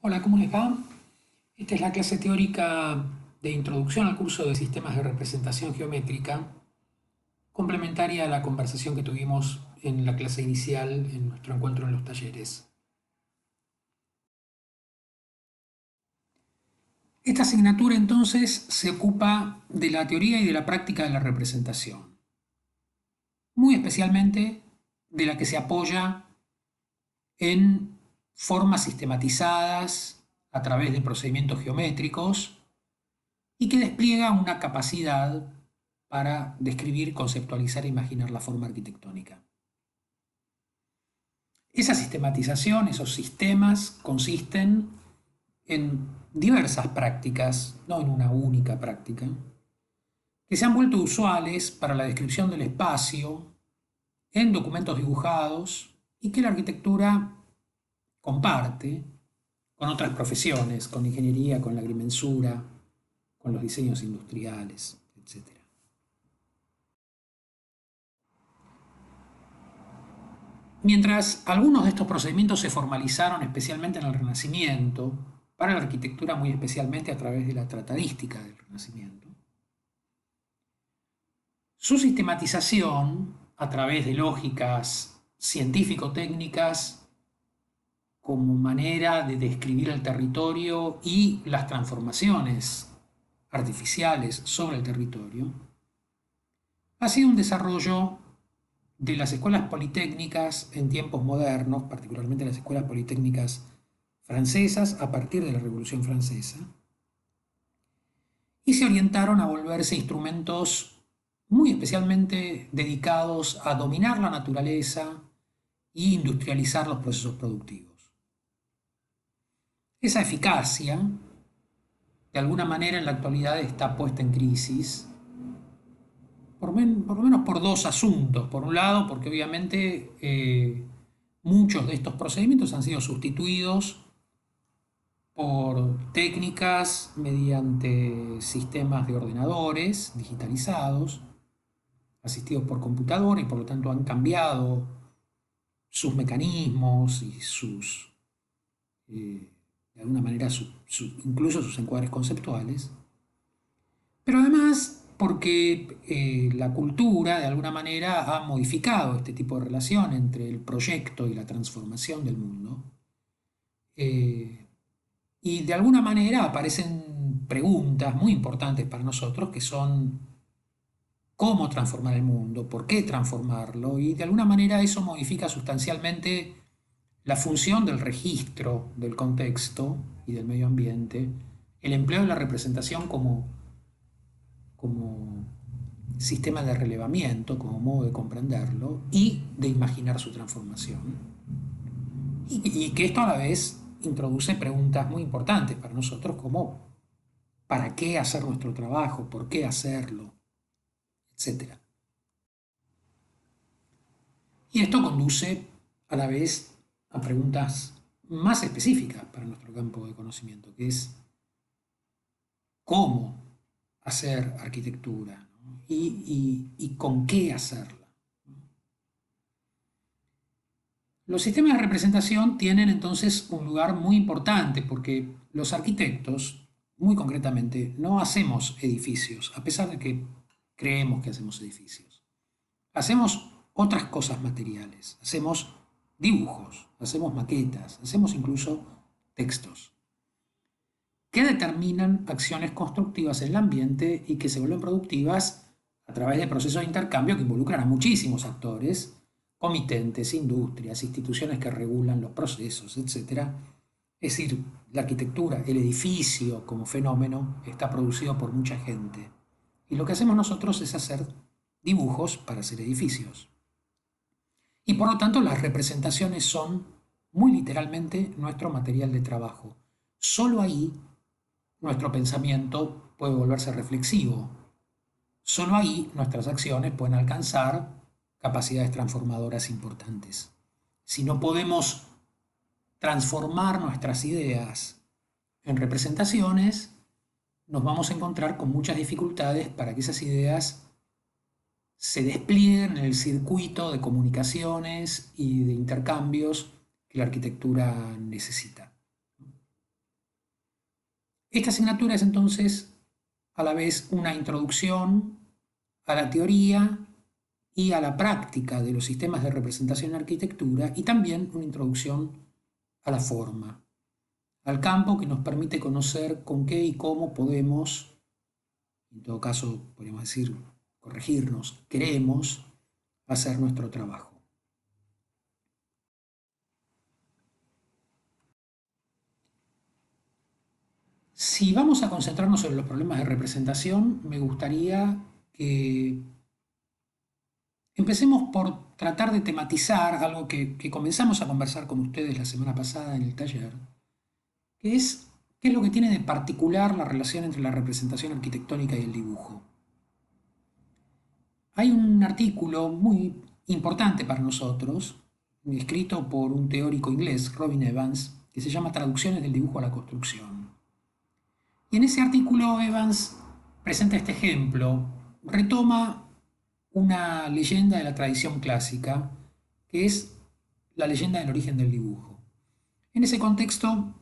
Hola, ¿cómo les va? Esta es la clase teórica de introducción al curso de sistemas de representación geométrica, complementaria a la conversación que tuvimos en la clase inicial en nuestro encuentro en los talleres. Esta asignatura entonces se ocupa de la teoría y de la práctica de la representación, muy especialmente de la que se apoya en formas sistematizadas a través de procedimientos geométricos y que despliega una capacidad para describir, conceptualizar e imaginar la forma arquitectónica. Esa sistematización, esos sistemas, consisten en diversas prácticas, no en una única práctica, que se han vuelto usuales para la descripción del espacio en documentos dibujados y que la arquitectura comparte con otras profesiones, con ingeniería, con la agrimensura, con los diseños industriales, etc. Mientras algunos de estos procedimientos se formalizaron especialmente en el Renacimiento, para la arquitectura muy especialmente a través de la tratadística del Renacimiento, su sistematización a través de lógicas científico-técnicas como manera de describir el territorio y las transformaciones artificiales sobre el territorio, ha sido un desarrollo de las escuelas politécnicas en tiempos modernos, particularmente las escuelas politécnicas francesas a partir de la Revolución Francesa, y se orientaron a volverse instrumentos muy especialmente dedicados a dominar la naturaleza e industrializar los procesos productivos. Esa eficacia, de alguna manera en la actualidad está puesta en crisis, por lo menos por dos asuntos. Por un lado, porque obviamente muchos de estos procedimientos han sido sustituidos por técnicas mediante sistemas de ordenadores digitalizados, asistidos por computadora, y por lo tanto han cambiado sus mecanismos y de alguna manera, incluso sus encuadres conceptuales. Pero además porque la cultura de alguna manera ha modificado este tipo de relación entre el proyecto y la transformación del mundo. Y de alguna manera aparecen preguntas muy importantes para nosotros que son cómo transformar el mundo, por qué transformarlo, y de alguna manera eso modifica sustancialmente la función del registro del contexto y del medio ambiente, el empleo de la representación como sistema de relevamiento, como modo de comprenderlo y de imaginar su transformación. Y que esto a la vez introduce preguntas muy importantes para nosotros como ¿para qué hacer nuestro trabajo? ¿Por qué hacerlo? Etcétera. Y esto conduce a la vez a preguntas más específicas para nuestro campo de conocimiento, que es cómo hacer arquitectura, ¿no? Y con qué hacerla. Los sistemas de representación tienen entonces un lugar muy importante porque los arquitectos, muy concretamente, no hacemos edificios, a pesar de que creemos que hacemos edificios. Hacemos otras cosas materiales, hacemos dibujos, hacemos maquetas, hacemos incluso textos, que determinan acciones constructivas en el ambiente y que se vuelven productivas a través de procesos de intercambio que involucran a muchísimos actores, comitentes, industrias, instituciones que regulan los procesos, etc. Es decir, la arquitectura, el edificio como fenómeno, está producido por mucha gente. Y lo que hacemos nosotros es hacer dibujos para hacer edificios. Y por lo tanto las representaciones son muy literalmente nuestro material de trabajo. Solo ahí nuestro pensamiento puede volverse reflexivo. Solo ahí nuestras acciones pueden alcanzar capacidades transformadoras importantes. Si no podemos transformar nuestras ideas en representaciones, nos vamos a encontrar con muchas dificultades para que esas ideas se desplieguen en el circuito de comunicaciones y de intercambios que la arquitectura necesita. Esta asignatura es entonces a la vez una introducción a la teoría y a la práctica de los sistemas de representación en arquitectura y también una introducción a la forma, al campo que nos permite conocer con qué y cómo podemos, en todo caso podríamos decir, corregirnos, queremos hacer nuestro trabajo. Si vamos a concentrarnos sobre los problemas de representación, me gustaría que empecemos por tratar de tematizar algo que comenzamos a conversar con ustedes la semana pasada en el taller, que es qué es lo que tiene de particular la relación entre la representación arquitectónica y el dibujo. Hay un artículo muy importante para nosotros, escrito por un teórico inglés, Robin Evans, que se llama Traducciones del dibujo a la construcción. Y en ese artículo Evans presenta este ejemplo, retoma una leyenda de la tradición clásica, que es la leyenda del origen del dibujo. En ese contexto,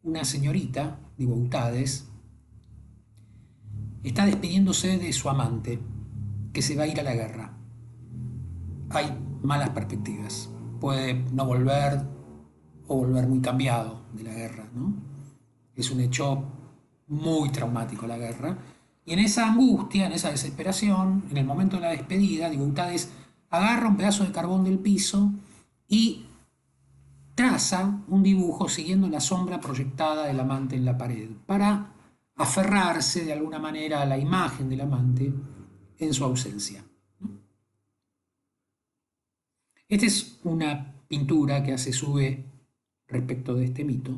una señorita, Diboutades, está despidiéndose de su amante, que se va a ir a la guerra. Hay malas perspectivas. Puede no volver o volver muy cambiado de la guerra, ¿no? Es un hecho muy traumático la guerra. Y en esa angustia, en esa desesperación, en el momento de la despedida, Diboutades agarra un pedazo de carbón del piso y traza un dibujo siguiendo la sombra proyectada del amante en la pared, para aferrarse de alguna manera a la imagen del amante en su ausencia. Esta es una pintura que hace Sube respecto de este mito.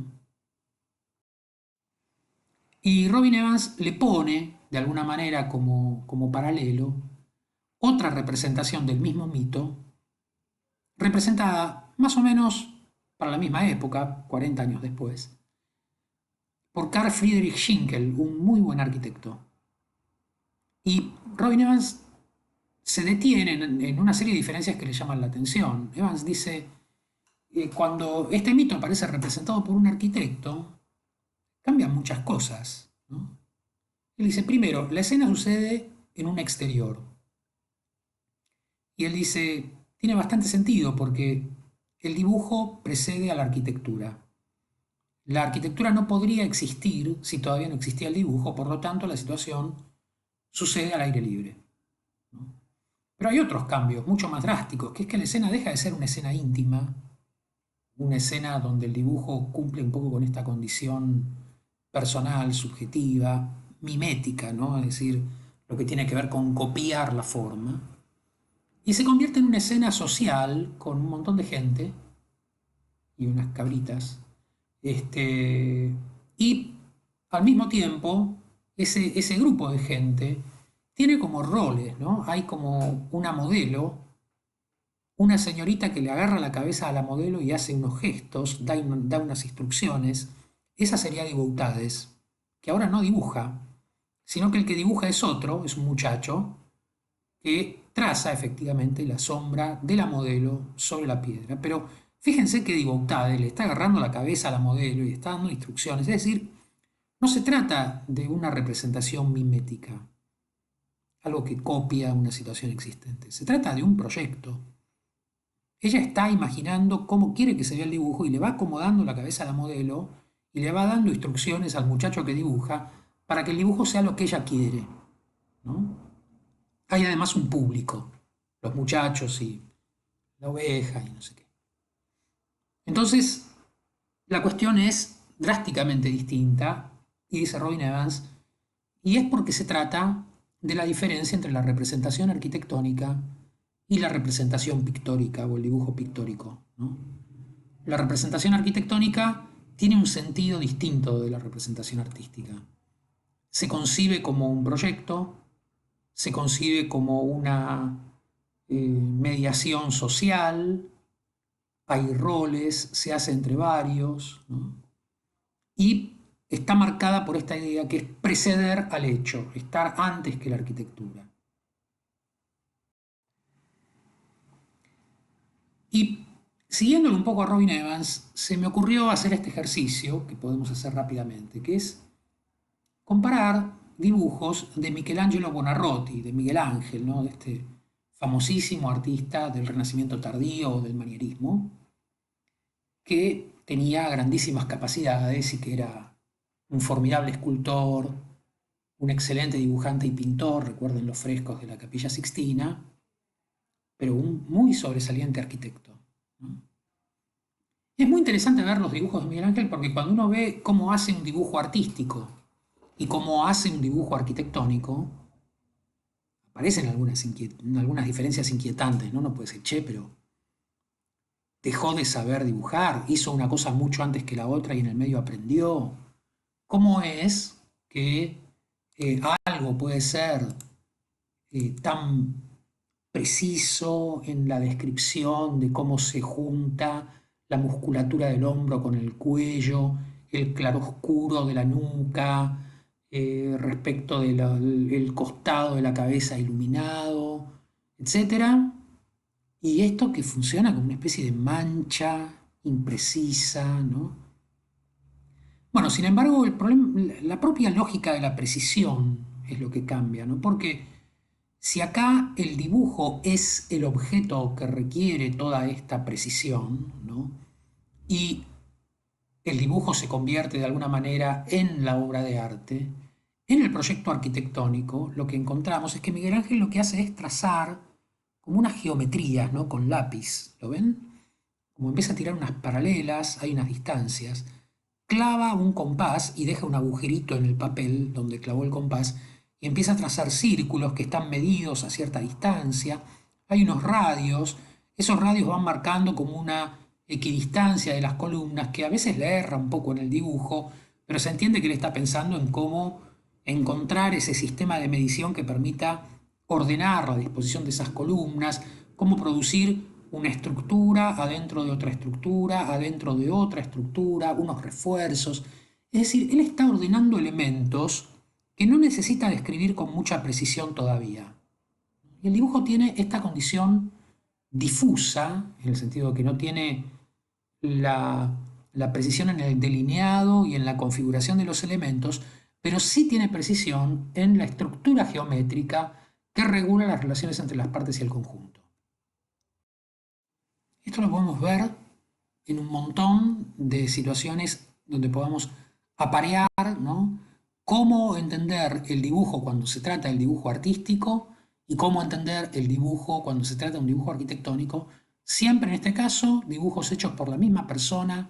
Y Robin Evans le pone, de alguna manera, como paralelo, otra representación del mismo mito, representada más o menos para la misma época, 40 años después, por Carl Friedrich Schinkel, un muy buen arquitecto. Y Robin Evans se detiene en una serie de diferencias que le llaman la atención. Evans dice, cuando este mito aparece representado por un arquitecto, cambian muchas cosas, ¿no? Él dice, primero, la escena sucede en un exterior. Y él dice, tiene bastante sentido porque el dibujo precede a la arquitectura. La arquitectura no podría existir si todavía no existía el dibujo, por lo tanto la situación sucede al aire libre, ¿no? Pero hay otros cambios mucho más drásticos, que es que la escena deja de ser una escena íntima, una escena donde el dibujo cumple un poco con esta condición personal, subjetiva, mimética, ¿no? Es decir, lo que tiene que ver con copiar la forma, y se convierte en una escena social con un montón de gente y unas cabritas, y al mismo tiempo ese grupo de gente tiene como roles, ¿no? Hay como una modelo, una señorita que le agarra la cabeza a la modelo y hace unos gestos, da unas instrucciones. Esa sería Diboutades, que ahora no dibuja, sino que el que dibuja es otro, es un muchacho, que traza efectivamente la sombra de la modelo sobre la piedra. Pero fíjense que Diboutades le está agarrando la cabeza a la modelo y está dando instrucciones. Es decir, no se trata de una representación mimética, algo que copia una situación existente. Se trata de un proyecto. Ella está imaginando cómo quiere que se vea el dibujo y le va acomodando la cabeza a la modelo y le va dando instrucciones al muchacho que dibuja para que el dibujo sea lo que ella quiere, ¿no? Hay además un público, los muchachos y la oveja y no sé qué. Entonces, la cuestión es drásticamente distinta, y dice Robin Evans, y es porque se trata de la diferencia entre la representación arquitectónica y la representación pictórica o el dibujo pictórico, ¿no? La representación arquitectónica tiene un sentido distinto de la representación artística. Se concibe como un proyecto, se concibe como una mediación social, hay roles, se hace entre varios, ¿no? Y está marcada por esta idea que es preceder al hecho, estar antes que la arquitectura. Y siguiéndolo un poco a Robin Evans, se me ocurrió hacer este ejercicio, que podemos hacer rápidamente, que es comparar dibujos de Michelangelo Buonarroti, de Miguel Ángel, ¿no? De este famosísimo artista del Renacimiento tardío o del manierismo, que tenía grandísimas capacidades y que era un formidable escultor, un excelente dibujante y pintor, recuerden los frescos de la Capilla Sixtina, pero un muy sobresaliente arquitecto, ¿no? Es muy interesante ver los dibujos de Miguel Ángel porque cuando uno ve cómo hace un dibujo artístico y cómo hace un dibujo arquitectónico, aparecen algunas diferencias inquietantes, ¿no? No puede ser, che, pero dejó de saber dibujar, hizo una cosa mucho antes que la otra y en el medio aprendió. ¿Cómo es que algo puede ser tan preciso en la descripción de cómo se junta la musculatura del hombro con el cuello, el claroscuro de la nuca, respecto del costado de la cabeza iluminado, etcétera? Y esto que funciona como una especie de mancha imprecisa, ¿no? Bueno, sin embargo, el problema, la propia lógica de la precisión es lo que cambia, ¿no? Porque si acá el dibujo es el objeto que requiere toda esta precisión, ¿no? Y el dibujo se convierte de alguna manera en la obra de arte, en el proyecto arquitectónico lo que encontramos es que Miguel Ángel lo que hace es trazar como unas geometrías, ¿no? Con lápiz, ¿lo ven? Como empieza a tirar unas paralelas, hay unas distancias, clava un compás y deja un agujerito en el papel donde clavó el compás y empieza a trazar círculos que están medidos a cierta distancia. Hay unos radios, esos radios van marcando como una equidistancia de las columnas que a veces le erra un poco en el dibujo, pero se entiende que él está pensando en cómo encontrar ese sistema de medición que permita ordenar la disposición de esas columnas, cómo producir una estructura adentro de otra estructura, adentro de otra estructura, unos refuerzos. Es decir, él está ordenando elementos que no necesita describir con mucha precisión todavía. Y el dibujo tiene esta condición difusa, en el sentido de que no tiene la precisión en el delineado y en la configuración de los elementos, pero sí tiene precisión en la estructura geométrica que regula las relaciones entre las partes y el conjunto. Esto lo podemos ver en un montón de situaciones donde podamos aparear, ¿no? Cómo entender el dibujo cuando se trata del dibujo artístico y cómo entender el dibujo cuando se trata de un dibujo arquitectónico. Siempre en este caso, dibujos hechos por la misma persona,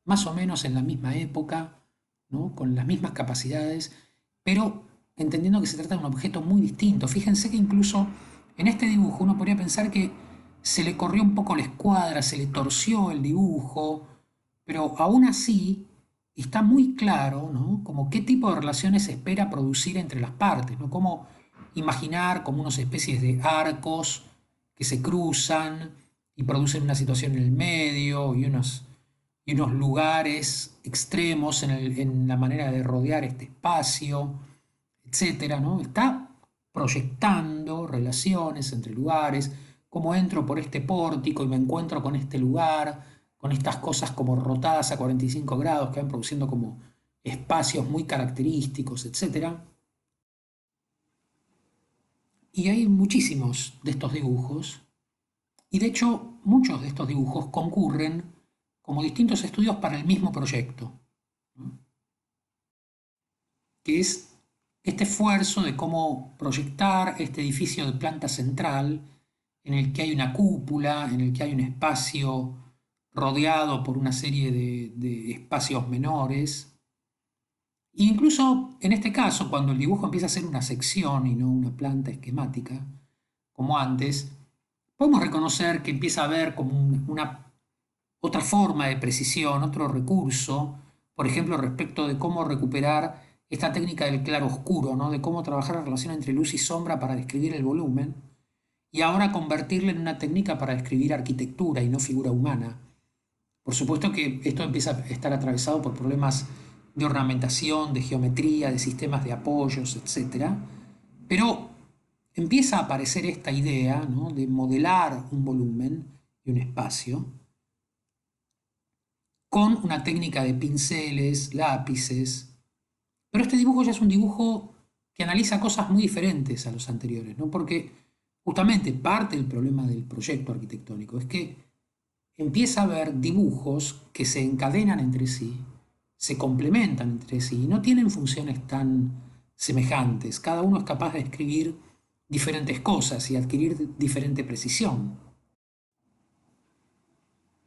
más o menos en la misma época, ¿no? Con las mismas capacidades, pero entendiendo que se trata de un objeto muy distinto. Fíjense que incluso en este dibujo uno podría pensar que se le corrió un poco la escuadra, se le torció el dibujo, pero aún así está muy claro, ¿no? Como qué tipo de relaciones se espera producir entre las partes, ¿no? Cómo imaginar como unas especies de arcos que se cruzan y producen una situación en el medio y unos lugares extremos en la manera de rodear este espacio, etcétera, ¿no? Está proyectando relaciones entre lugares, cómo entro por este pórtico y me encuentro con este lugar, con estas cosas como rotadas a 45 grados que van produciendo como espacios muy característicos, etcétera. Y hay muchísimos de estos dibujos, y de hecho muchos de estos dibujos concurren como distintos estudios para el mismo proyecto, ¿no? Que es este esfuerzo de cómo proyectar este edificio de planta central en el que hay una cúpula, en el que hay un espacio rodeado por una serie de espacios menores. E incluso en este caso, cuando el dibujo empieza a ser una sección y no una planta esquemática, como antes, podemos reconocer que empieza a haber como una otra forma de precisión, otro recurso, por ejemplo, respecto de cómo recuperar esta técnica del claro oscuro, ¿no? De cómo trabajar la relación entre luz y sombra para describir el volumen, y ahora convertirla en una técnica para describir arquitectura y no figura humana. Por supuesto que esto empieza a estar atravesado por problemas de ornamentación, de geometría, de sistemas de apoyos, etcétera, pero empieza a aparecer esta idea, ¿no? De modelar un volumen y un espacio con una técnica de pinceles, lápices, Pero este dibujo ya es un dibujo que analiza cosas muy diferentes a los anteriores, ¿no? Porque justamente parte del problema del proyecto arquitectónico es que empieza a haber dibujos que se encadenan entre sí, se complementan entre sí y no tienen funciones tan semejantes. Cada uno es capaz de escribir diferentes cosas y adquirir diferente precisión.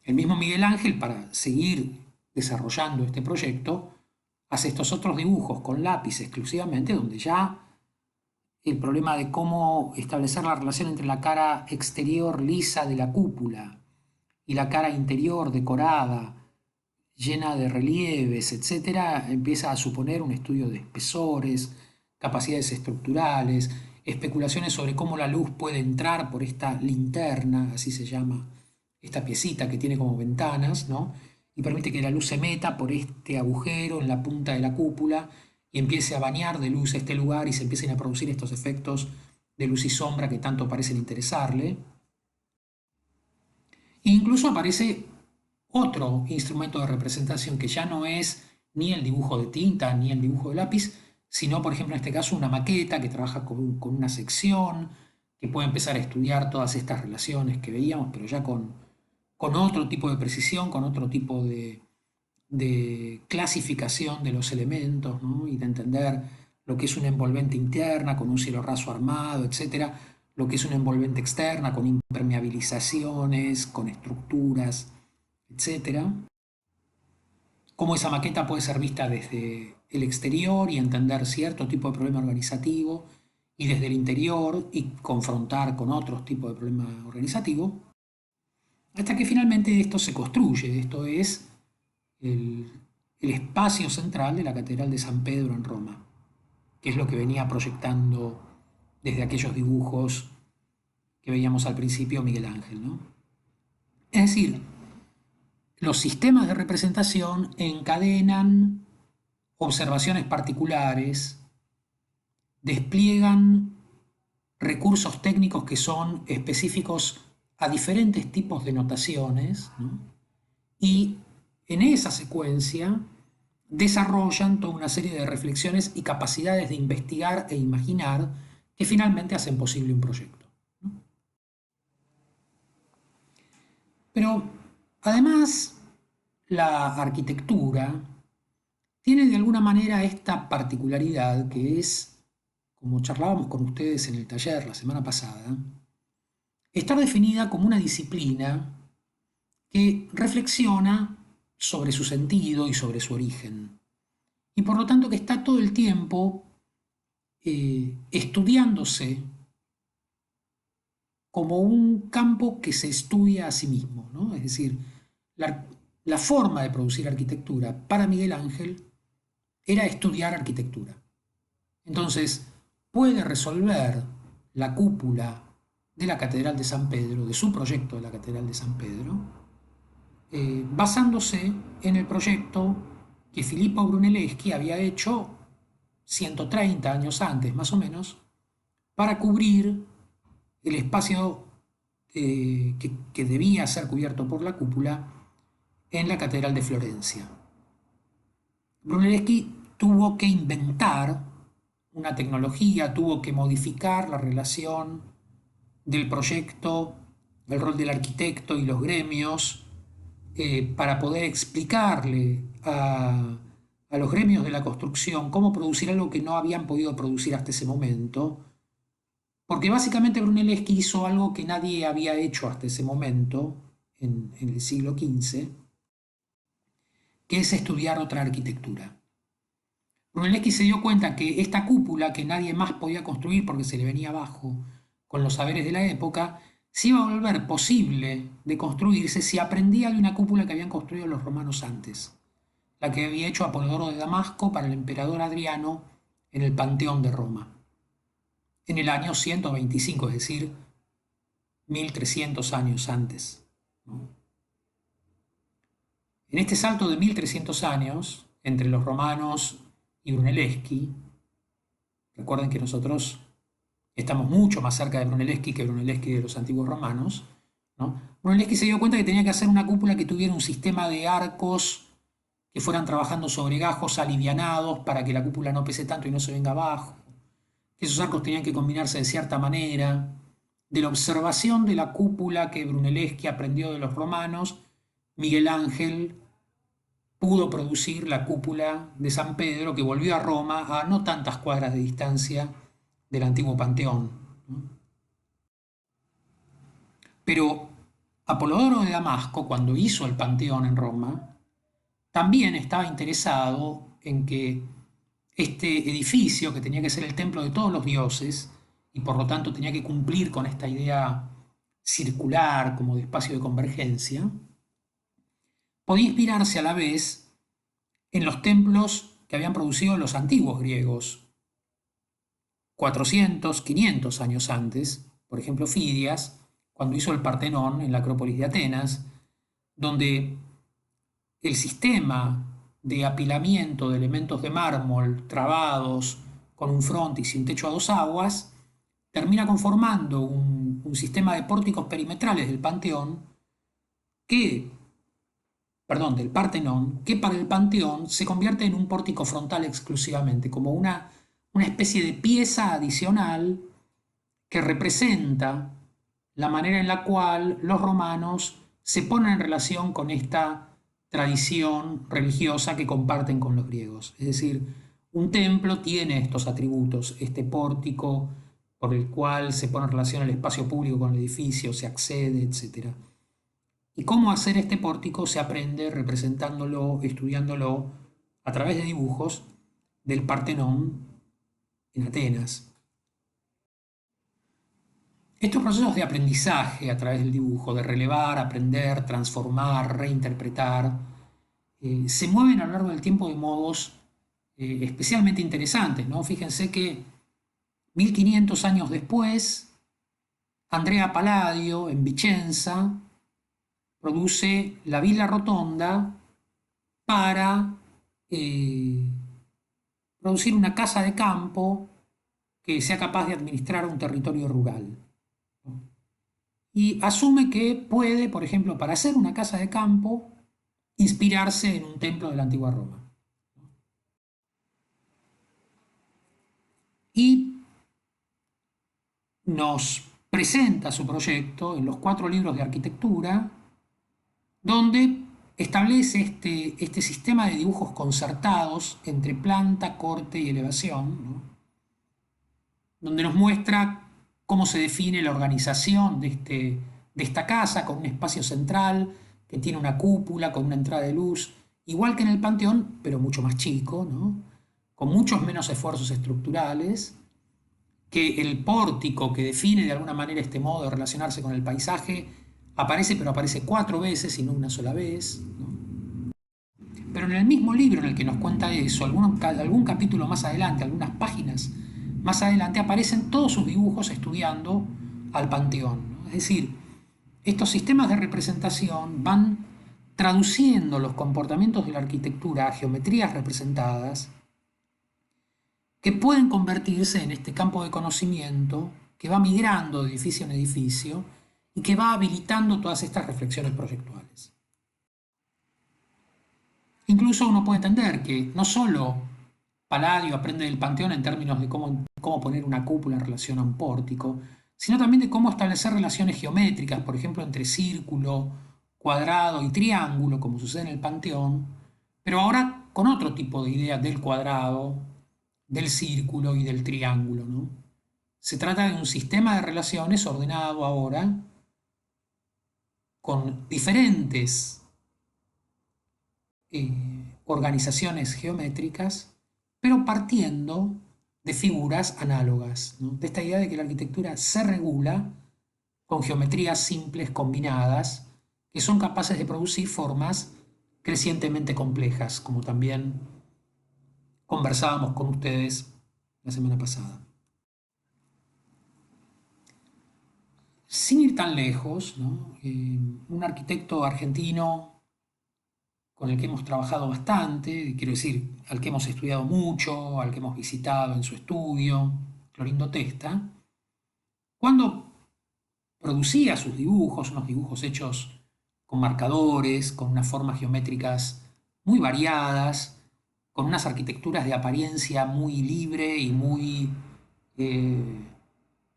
El mismo Miguel Ángel, para seguir desarrollando este proyecto, hace estos otros dibujos con lápiz exclusivamente, donde ya el problema de cómo establecer la relación entre la cara exterior lisa de la cúpula y la cara interior decorada, llena de relieves, etcétera, empieza a suponer un estudio de espesores, capacidades estructurales, especulaciones sobre cómo la luz puede entrar por esta linterna, así se llama esta piecita que tiene como ventanas, ¿no? Y permite que la luz se meta por este agujero en la punta de la cúpula y empiece a bañar de luz este lugar y se empiecen a producir estos efectos de luz y sombra que tanto parecen interesarle. E incluso aparece otro instrumento de representación que ya no es ni el dibujo de tinta ni el dibujo de lápiz, sino, por ejemplo, en este caso, una maqueta que trabaja con una sección, que puede empezar a estudiar todas estas relaciones que veíamos, pero ya con otro tipo de precisión, con otro tipo de clasificación de los elementos, ¿no? Y de entender lo que es una envolvente interna con un cielo raso armado, etcétera, lo que es una envolvente externa con impermeabilizaciones, con estructuras, etcétera. Cómo esa maqueta puede ser vista desde el exterior y entender cierto tipo de problema organizativo, y desde el interior y confrontar con otros tipos de problema organizativo, hasta que finalmente esto se construye. Esto es el, el espacio central de la Catedral de San Pedro en Roma, que es lo que venía proyectando desde aquellos dibujos que veíamos al principio Miguel Ángel, ¿no? Es decir, los sistemas de representación encadenan observaciones particulares, despliegan recursos técnicos que son específicos a diferentes tipos de notaciones, ¿no? Y en esa secuencia desarrollan toda una serie de reflexiones y capacidades de investigar e imaginar que finalmente hacen posible un proyecto, ¿no? Pero además, la arquitectura tiene de alguna manera esta particularidad que es, como charlábamos con ustedes en el taller la semana pasada, estar definida como una disciplina que reflexiona sobre su sentido y sobre su origen. Y por lo tanto que está todo el tiempo estudiándose como un campo que se estudia a sí mismo, ¿no? Es decir, la, la forma de producir arquitectura para Miguel Ángel era estudiar arquitectura. Entonces, puede resolver la cúpula de la Catedral de San Pedro, de su proyecto de la Catedral de San Pedro, basándose en el proyecto que Filippo Brunelleschi había hecho 130 años antes, más o menos, para cubrir el espacio que debía ser cubierto por la cúpula en la Catedral de Florencia. Brunelleschi tuvo que inventar una tecnología, tuvo que modificar la relación del proyecto, el rol del arquitecto y los gremios, para poder explicarle a los gremios de la construcción cómo producir algo que no habían podido producir hasta ese momento, porque básicamente Brunelleschi hizo algo que nadie había hecho hasta ese momento, en el siglo XV, que es estudiar otra arquitectura. Brunelleschi se dio cuenta que esta cúpula, que nadie más podía construir porque se le venía abajo con los saberes de la época, se iba a volver posible de construirse si aprendía de una cúpula que habían construido los romanos antes, la que había hecho Apolodoro de Damasco para el emperador Adriano en el Panteón de Roma, en el año 125, es decir, 1300 años antes, ¿no? En este salto de 1300 años, entre los romanos y Brunelleschi, recuerden que nosotros estamos mucho más cerca de Brunelleschi que Brunelleschi de los antiguos romanos, ¿no? Brunelleschi se dio cuenta que tenía que hacer una cúpula que tuviera un sistema de arcos que fueran trabajando sobre gajos alivianados para que la cúpula no pese tanto y no se venga abajo, que esos arcos tenían que combinarse de cierta manera, de la observación de la cúpula que Brunelleschi aprendió de los romanos, Miguel Ángel pudo producir la cúpula de San Pedro que volvió a Roma a no tantas cuadras de distancia del antiguo Panteón. Pero Apolodoro de Damasco, cuando hizo el Panteón en Roma, también estaba interesado en que este edificio, que tenía que ser el templo de todos los dioses, y por lo tanto tenía que cumplir con esta idea circular como de espacio de convergencia, podía inspirarse a la vez en los templos que habían producido los antiguos griegos, 400, 500 años antes, por ejemplo Fidias, cuando hizo el Partenón en la Acrópolis de Atenas, donde el sistema de apilamiento de elementos de mármol trabados con un frontis y un techo a dos aguas termina conformando un sistema de pórticos perimetrales del Panteón que, perdón, del Partenón, que para el Panteón se convierte en un pórtico frontal exclusivamente, como una especie de pieza adicional que representa la manera en la cual los romanos se ponen en relación con esta tradición religiosa que comparten con los griegos. Es decir, un templo tiene estos atributos, este pórtico por el cual se pone en relación el espacio público con el edificio, se accede, etc. Y cómo hacer este pórtico se aprende representándolo, estudiándolo a través de dibujos del Partenón en Atenas. Estos procesos de aprendizaje a través del dibujo, de relevar, aprender, transformar, reinterpretar, se mueven a lo largo del tiempo de modos especialmente interesantes, ¿no? Fíjense que 1500 años después, Andrea Palladio en Vicenza produce la Villa Rotonda para producir una casa de campo que sea capaz de administrar un territorio rural. Y asume que puede, por ejemplo, para hacer una casa de campo, inspirarse en un templo de la antigua Roma. Y nos presenta su proyecto en los 4 libros de arquitectura, donde establece este sistema de dibujos concertados entre planta, corte y elevación, ¿no? Donde nos muestra cómo se define la organización de esta casa, con un espacio central que tiene una cúpula, con una entrada de luz, igual que en el Panteón, pero mucho más chico, ¿no? Con muchos menos esfuerzos estructurales, que el pórtico que define de alguna manera este modo de relacionarse con el paisaje aparece, pero aparece 4 veces y no una sola vez, ¿no? Pero en el mismo libro en el que nos cuenta eso, algún capítulo más adelante, algunas páginas más adelante, aparecen todos sus dibujos estudiando al Panteón, ¿no? Es decir, estos sistemas de representación van traduciendo los comportamientos de la arquitectura a geometrías representadas que pueden convertirse en este campo de conocimiento que va migrando de edificio en edificio y que va habilitando todas estas reflexiones proyectuales. Incluso uno puede entender que no solo Palladio aprende del Panteón en términos de cómo poner una cúpula en relación a un pórtico, sino también de cómo establecer relaciones geométricas, por ejemplo, entre círculo, cuadrado y triángulo, como sucede en el Panteón, pero ahora con otro tipo de idea del cuadrado, del círculo y del triángulo, ¿no? Se trata de un sistema de relaciones ordenado ahora con diferentes organizaciones geométricas, pero partiendo de figuras análogas, ¿no? De esta idea de que la arquitectura se regula con geometrías simples combinadas que son capaces de producir formas crecientemente complejas, como también conversábamos con ustedes la semana pasada. Sin ir tan lejos, ¿no? Un arquitecto argentino con el que hemos trabajado bastante, quiero decir, al que hemos estudiado mucho, al que hemos visitado en su estudio, Clorindo Testa, cuando producía sus dibujos, unos dibujos hechos con marcadores, con unas formas geométricas muy variadas, con unas arquitecturas de apariencia muy libre y muy, eh,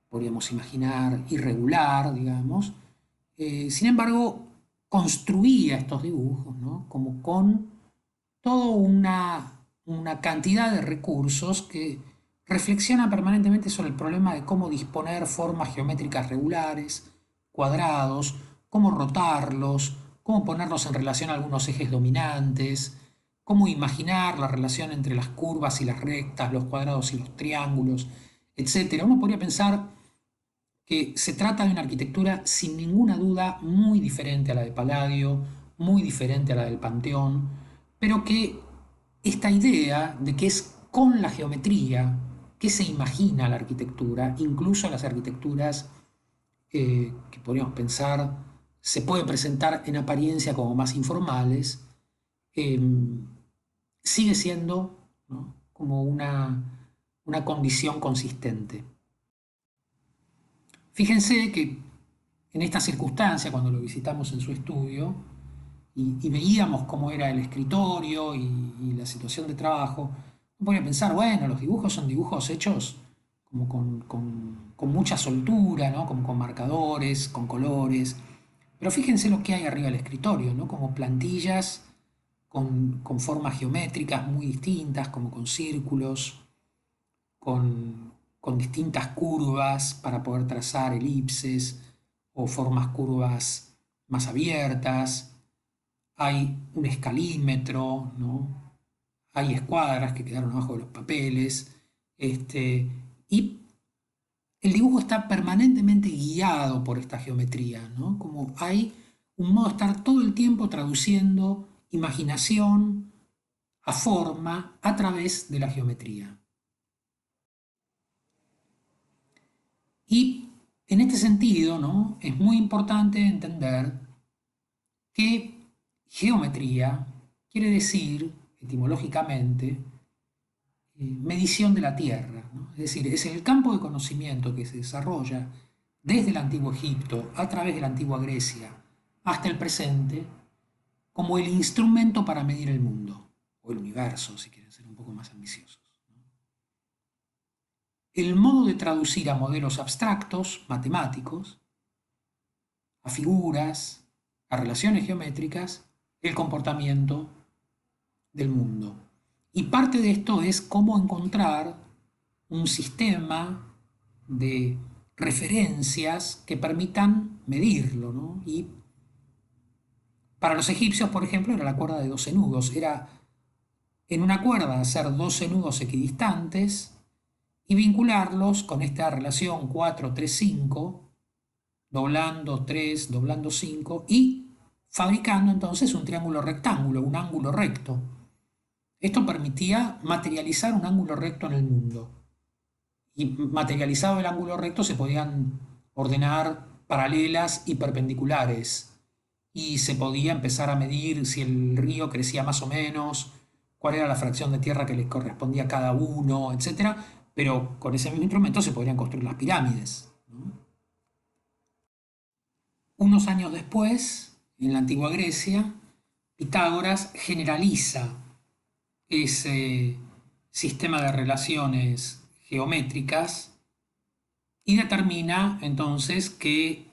podríamos imaginar, irregular, digamos. Sin embargo, construía estos dibujos, ¿no? Como con toda una cantidad de recursos que reflexionan permanentemente sobre el problema de cómo disponer formas geométricas regulares, cuadrados, cómo rotarlos, cómo ponerlos en relación a algunos ejes dominantes, cómo imaginar la relación entre las curvas y las rectas, los cuadrados y los triángulos, etc. Uno podría pensar que se trata de una arquitectura sin ninguna duda muy diferente a la de Palladio, muy diferente a la del Panteón, pero que esta idea de que es con la geometría que se imagina la arquitectura, incluso las arquitecturas que podríamos pensar se pueden presentar en apariencia como más informales, eh, sigue siendo, ¿no?, como una condición consistente. Fíjense que en esta circunstancia, cuando lo visitamos en su estudio y veíamos cómo era el escritorio y la situación de trabajo, uno podía pensar, bueno, los dibujos son dibujos hechos como con mucha soltura, ¿no? Como con marcadores, con colores. Pero fíjense lo que hay arriba del escritorio, ¿no? Como plantillas con formas geométricas muy distintas, como con círculos, con distintas curvas para poder trazar elipses o formas curvas más abiertas. Hay un escalímetro, ¿no? Hay escuadras que quedaron abajo de los papeles. Y el dibujo está permanentemente guiado por esta geometría, ¿no? Como hay un modo de estar todo el tiempo traduciendo imaginación a forma a través de la geometría. Y en este sentido, ¿no?, es muy importante entender que geometría quiere decir, etimológicamente, medición de la Tierra, ¿no? Es decir, es el campo de conocimiento que se desarrolla desde el antiguo Egipto, a través de la antigua Grecia, hasta el presente, como el instrumento para medir el mundo, o el universo, si quieren ser un poco más ambiciosos. El modo de traducir a modelos abstractos, matemáticos, a figuras, a relaciones geométricas, el comportamiento del mundo. Y parte de esto es cómo encontrar un sistema de referencias que permitan medirlo, ¿no? Y para los egipcios, por ejemplo, era la cuerda de 12 nudos. Era en una cuerda hacer 12 nudos equidistantes y vincularlos con esta relación 4, 3, 5, doblando 3, doblando 5 y fabricando entonces un triángulo rectángulo, un ángulo recto. Esto permitía materializar un ángulo recto en el mundo. Y materializado el ángulo recto se podían ordenar paralelas y perpendiculares. Y se podía empezar a medir si el río crecía más o menos, cuál era la fracción de tierra que le correspondía a cada uno, etc. Pero con ese mismo instrumento se podrían construir las pirámides, ¿no? Unos años después, en la antigua Grecia, Pitágoras generaliza ese sistema de relaciones geométricas y determina entonces que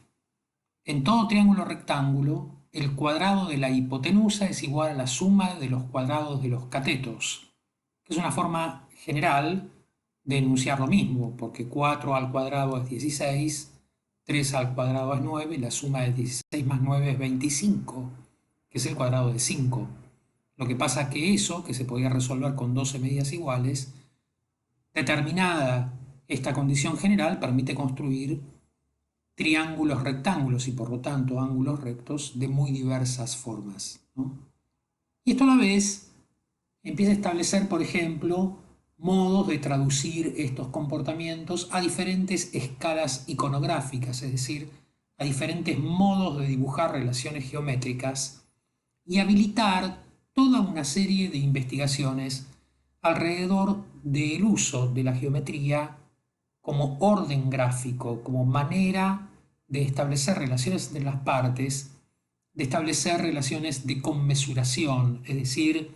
en todo triángulo rectángulo el cuadrado de la hipotenusa es igual a la suma de los cuadrados de los catetos, que es una forma general de enunciar lo mismo, porque 4 al cuadrado es 16, 3 al cuadrado es 9, y la suma de 16 más 9 es 25, que es el cuadrado de 5. Lo que pasa que eso, que se podía resolver con 12 medidas iguales, determinada esta condición general, permite construir triángulos rectángulos y por lo tanto ángulos rectos de muy diversas formas, ¿no? Y esto a la vez empieza a establecer, por ejemplo, modos de traducir estos comportamientos a diferentes escalas iconográficas, es decir, a diferentes modos de dibujar relaciones geométricas y habilitar toda una serie de investigaciones alrededor del uso de la geometría como orden gráfico, como manera de establecer relaciones entre las partes de establecer relaciones de conmesuración, es decir,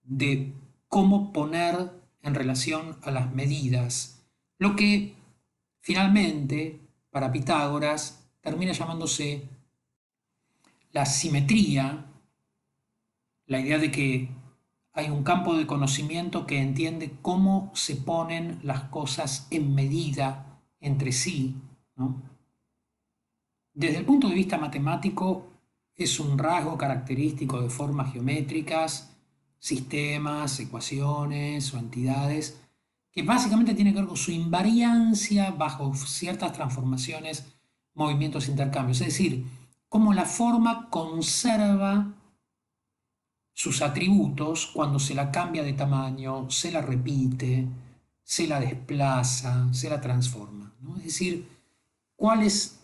de cómo poner en relación a las medidas, lo que finalmente, para Pitágoras, termina llamándose la simetría, la idea de que hay un campo de conocimiento que entiende cómo se ponen las cosas en medida entre sí, ¿no? Desde el punto de vista matemático, es un rasgo característico de formas geométricas, sistemas, ecuaciones o entidades, que básicamente tiene que ver con su invariancia bajo ciertas transformaciones, movimientos, intercambios. Es decir, cómo la forma conserva sus atributos cuando se la cambia de tamaño, se la repite, se la desplaza, se la transforma, ¿no? Es decir, cuáles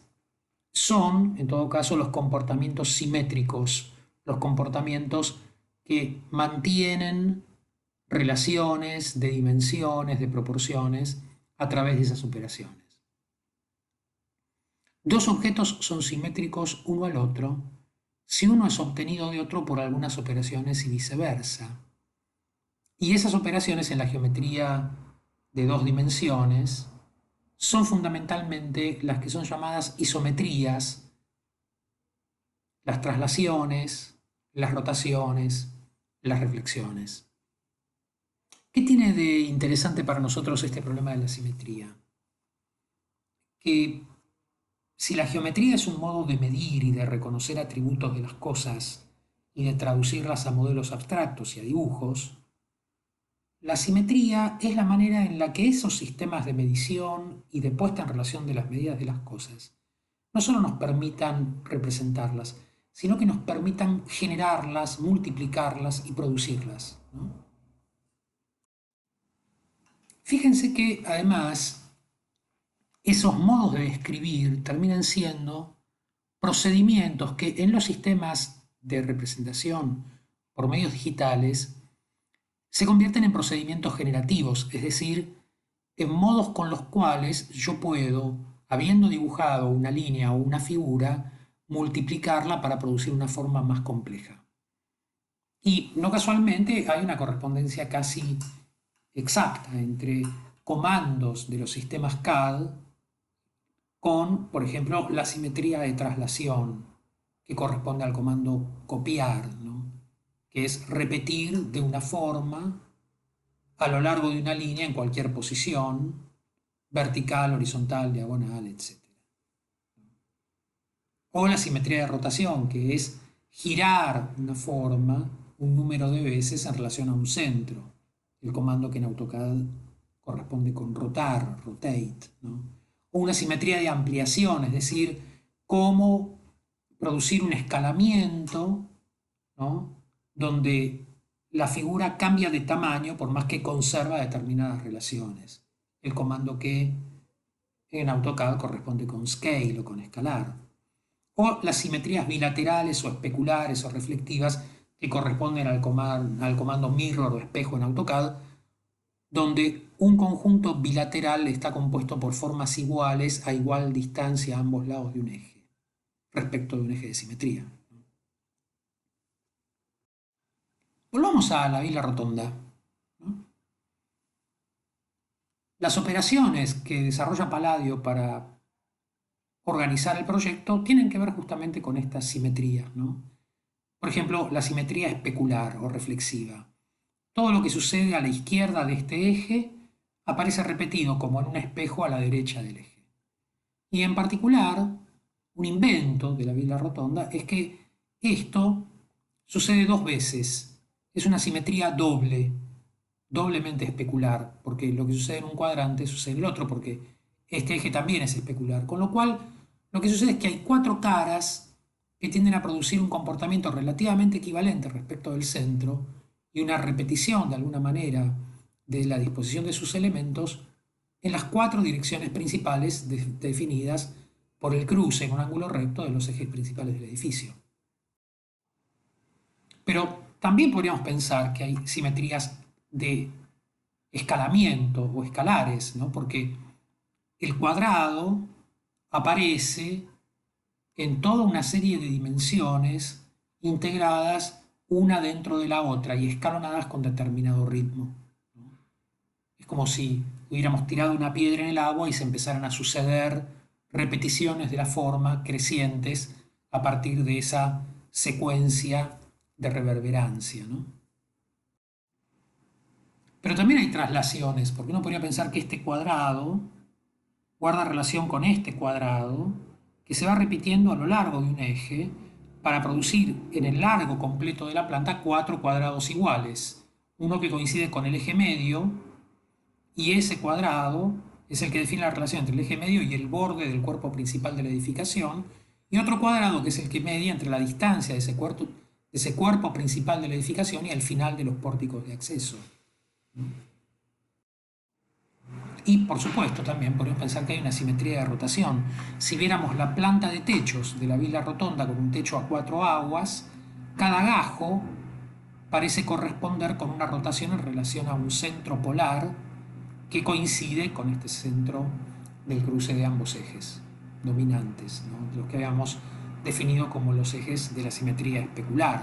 son, en todo caso, los comportamientos simétricos, los comportamientos que mantienen relaciones de dimensiones, de proporciones, a través de esas operaciones. Dos objetos son simétricos uno al otro si uno es obtenido de otro por algunas operaciones y viceversa. Y esas operaciones en la geometría de dos dimensiones son fundamentalmente las que son llamadas isometrías, las traslaciones, las rotaciones, las reflexiones. ¿Qué tiene de interesante para nosotros este problema de la simetría? Que si la geometría es un modo de medir y de reconocer atributos de las cosas y de traducirlas a modelos abstractos y a dibujos, la simetría es la manera en la que esos sistemas de medición y de puesta en relación de las medidas de las cosas no solo nos permitan representarlas, sino que nos permitan generarlas, multiplicarlas y producirlas, ¿no? Fíjense que además esos modos de escribir terminan siendo procedimientos que en los sistemas de representación por medios digitales se convierten en procedimientos generativos, es decir, en modos con los cuales yo puedo, habiendo dibujado una línea o una figura, multiplicarla para producir una forma más compleja. Y no casualmente hay una correspondencia casi exacta entre comandos de los sistemas CAD con, por ejemplo, la simetría de traslación, que corresponde al comando copiar, ¿no? Que es repetir de una forma a lo largo de una línea en cualquier posición, vertical, horizontal, diagonal, etc. O la simetría de rotación, que es girar una forma un número de veces en relación a un centro. El comando que en AutoCAD corresponde con rotar, rotate, ¿no? O una simetría de ampliación, es decir, cómo producir un escalamiento, ¿no? Donde la figura cambia de tamaño por más que conserva determinadas relaciones. El comando que en AutoCAD corresponde con scale o con escalar. O las simetrías bilaterales o especulares o reflectivas que corresponden al comando mirror o espejo en AutoCAD, donde un conjunto bilateral está compuesto por formas iguales a igual distancia a ambos lados de un eje, respecto de un eje de simetría. Volvamos a la vila rotonda, ¿no? Las operaciones que desarrolla Palladio para organizar el proyecto tienen que ver justamente con estas simetrías, ¿no? Por ejemplo, la simetría especular o reflexiva. Todo lo que sucede a la izquierda de este eje aparece repetido como en un espejo a la derecha del eje. Y en particular, un invento de la vila rotonda es que esto sucede dos veces. Es una simetría doble, doblemente especular, porque lo que sucede en un cuadrante sucede en el otro, porque este eje también es especular. Con lo cual, lo que sucede es que hay cuatro caras que tienden a producir un comportamiento relativamente equivalente respecto del centro y una repetición, de alguna manera, de la disposición de sus elementos en las cuatro direcciones principales definidas por el cruce en un ángulo recto de los ejes principales del edificio. Pero también podríamos pensar que hay simetrías de escalamiento o escalares, ¿no? Porque el cuadrado aparece en toda una serie de dimensiones integradas una dentro de la otra y escalonadas con determinado ritmo. Es como si hubiéramos tirado una piedra en el agua y se empezaran a suceder repeticiones de la forma crecientes a partir de esa secuencia de reverberancia, ¿no? Pero también hay traslaciones, porque uno podría pensar que este cuadrado guarda relación con este cuadrado, que se va repitiendo a lo largo de un eje para producir en el largo completo de la planta cuatro cuadrados iguales. Uno que coincide con el eje medio, y ese cuadrado es el que define la relación entre el eje medio y el borde del cuerpo principal de la edificación, y otro cuadrado que es el que media entre la distancia de ese cuerpo principal de la edificación y el final de los pórticos de acceso. Y por supuesto también podemos pensar que hay una simetría de rotación. Si viéramos la planta de techos de la Villa Rotonda con un techo a cuatro aguas, cada gajo parece corresponder con una rotación en relación a un centro polar que coincide con este centro del cruce de ambos ejes dominantes, ¿no? Los que habíamos definido como los ejes de la simetría especular.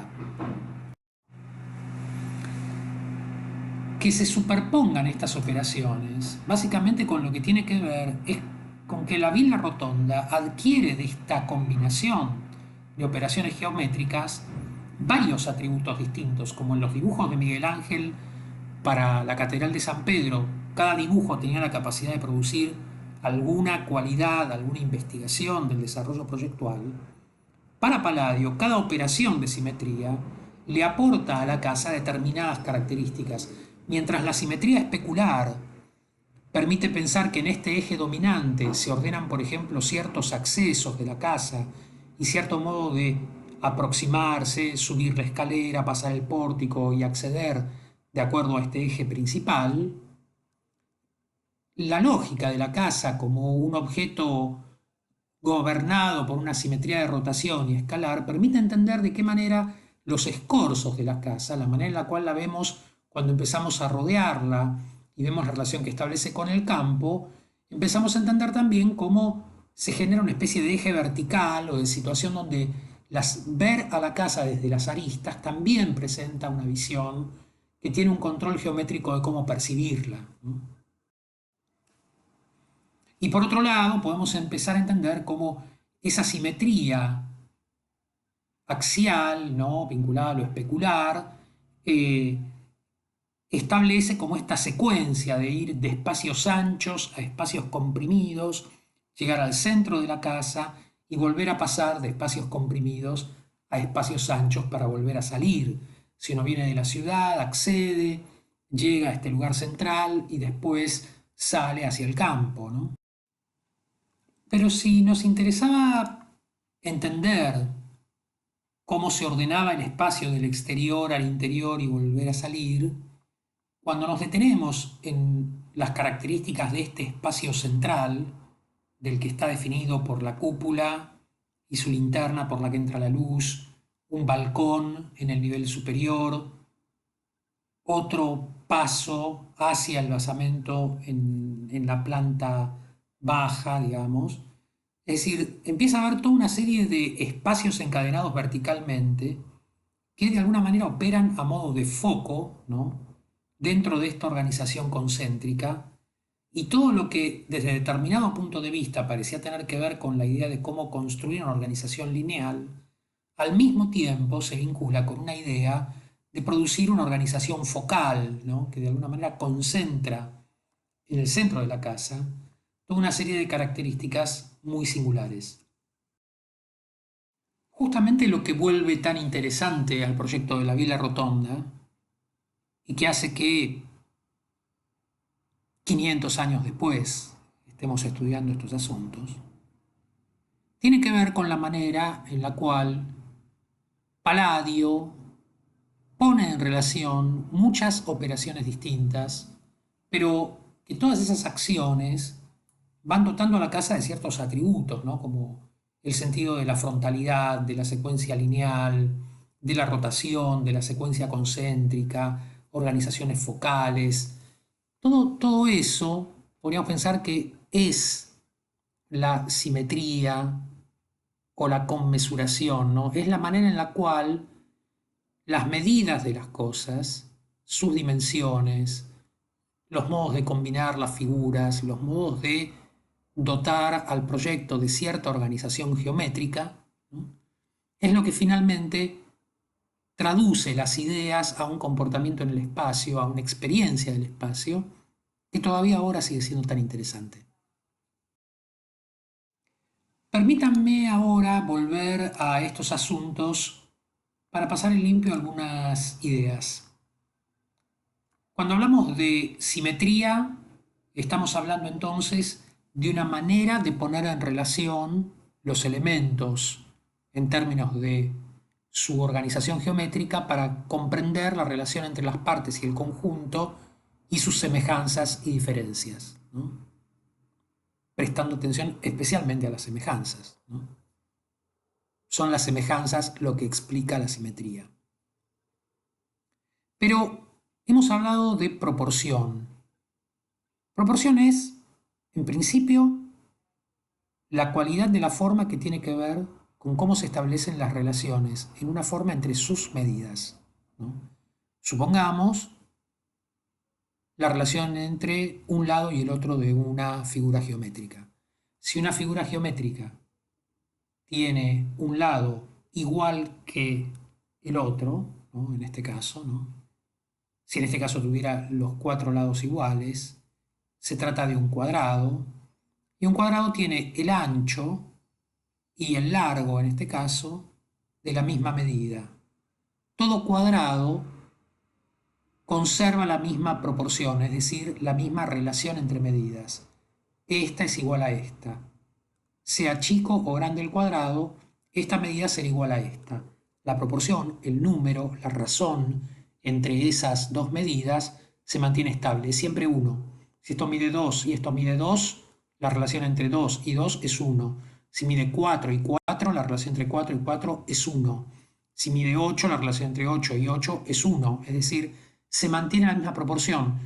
Que se superpongan estas operaciones, básicamente con lo que tiene que ver es con que la Villa Rotonda adquiere de esta combinación de operaciones geométricas varios atributos distintos, como en los dibujos de Miguel Ángel para la Catedral de San Pedro. Cada dibujo tenía la capacidad de producir alguna cualidad, alguna investigación del desarrollo proyectual. Para Palladio, cada operación de simetría le aporta a la casa determinadas características, mientras la simetría especular permite pensar que en este eje dominante se ordenan, por ejemplo, ciertos accesos de la casa y cierto modo de aproximarse, subir la escalera, pasar el pórtico y acceder de acuerdo a este eje principal. La lógica de la casa como un objeto gobernado por una simetría de rotación y escalar, permite entender de qué manera los escorzos de la casa, la manera en la cual la vemos cuando empezamos a rodearla y vemos la relación que establece con el campo, empezamos a entender también cómo se genera una especie de eje vertical o de situación donde ver a la casa desde las aristas también presenta una visión que tiene un control geométrico de cómo percibirla, ¿no? Y por otro lado, podemos empezar a entender cómo esa simetría axial, ¿no? Vinculada a lo especular, eh, establece como esta secuencia de ir de espacios anchos a espacios comprimidos, llegar al centro de la casa y volver a pasar de espacios comprimidos a espacios anchos para volver a salir. Si uno viene de la ciudad, accede, llega a este lugar central y después sale hacia el campo, ¿no? Pero si nos interesaba entender cómo se ordenaba el espacio del exterior al interior y volver a salir, cuando nos detenemos en las características de este espacio central, del que está definido por la cúpula y su linterna por la que entra la luz, un balcón en el nivel superior, otro paso hacia el basamento en la planta baja, digamos. Es decir, empieza a haber toda una serie de espacios encadenados verticalmente que de alguna manera operan a modo de foco, ¿no? Dentro de esta organización concéntrica, y todo lo que desde determinado punto de vista parecía tener que ver con la idea de cómo construir una organización lineal, al mismo tiempo se vincula con una idea de producir una organización focal, ¿no? Que de alguna manera concentra en el centro de la casa toda una serie de características muy singulares. Justamente lo que vuelve tan interesante al proyecto de la Villa Rotonda y que hace que 500 años después estemos estudiando estos asuntos, tiene que ver con la manera en la cual Palladio pone en relación muchas operaciones distintas, pero que todas esas acciones van dotando a la casa de ciertos atributos, ¿no? Como el sentido de la frontalidad, de la secuencia lineal, de la rotación, de la secuencia concéntrica, organizaciones focales. Todo eso podríamos pensar que es la simetría o la conmesuración, ¿no? Es la manera en la cual las medidas de las cosas, sus dimensiones, los modos de combinar las figuras, los modos de dotar al proyecto de cierta organización geométrica, ¿no? Es lo que finalmente traduce las ideas a un comportamiento en el espacio, a una experiencia del espacio, que todavía ahora sigue siendo tan interesante. Permítanme ahora volver a estos asuntos para pasar en limpio algunas ideas. Cuando hablamos de simetría, estamos hablando entonces de una manera de poner en relación los elementos en términos de su organización geométrica para comprender la relación entre las partes y el conjunto y sus semejanzas y diferencias, ¿no? Prestando atención especialmente a las semejanzas, ¿no? Son las semejanzas lo que explica la simetría. Pero hemos hablado de proporción. Proporción es, en principio, la cualidad de la forma que tiene que ver con cómo se establecen las relaciones en una forma entre sus medidas, ¿no? Supongamos la relación entre un lado y el otro de una figura geométrica. Si una figura geométrica tiene un lado igual que el otro, ¿no? En este caso, ¿no? Si en este caso tuviera los cuatro lados iguales, se trata de un cuadrado, y un cuadrado tiene el ancho y el largo, en este caso, de la misma medida. Todo cuadrado conserva la misma proporción, es decir, la misma relación entre medidas. Esta es igual a esta. Sea chico o grande el cuadrado, esta medida será igual a esta. La proporción, el número, la razón entre esas dos medidas se mantiene estable, es siempre 1. Si esto mide 2 y esto mide 2, la relación entre 2 y 2 es 1. Si mide 4 y 4, la relación entre 4 y 4 es 1. Si mide 8, la relación entre 8 y 8 es 1. Es decir, se mantiene la misma proporción.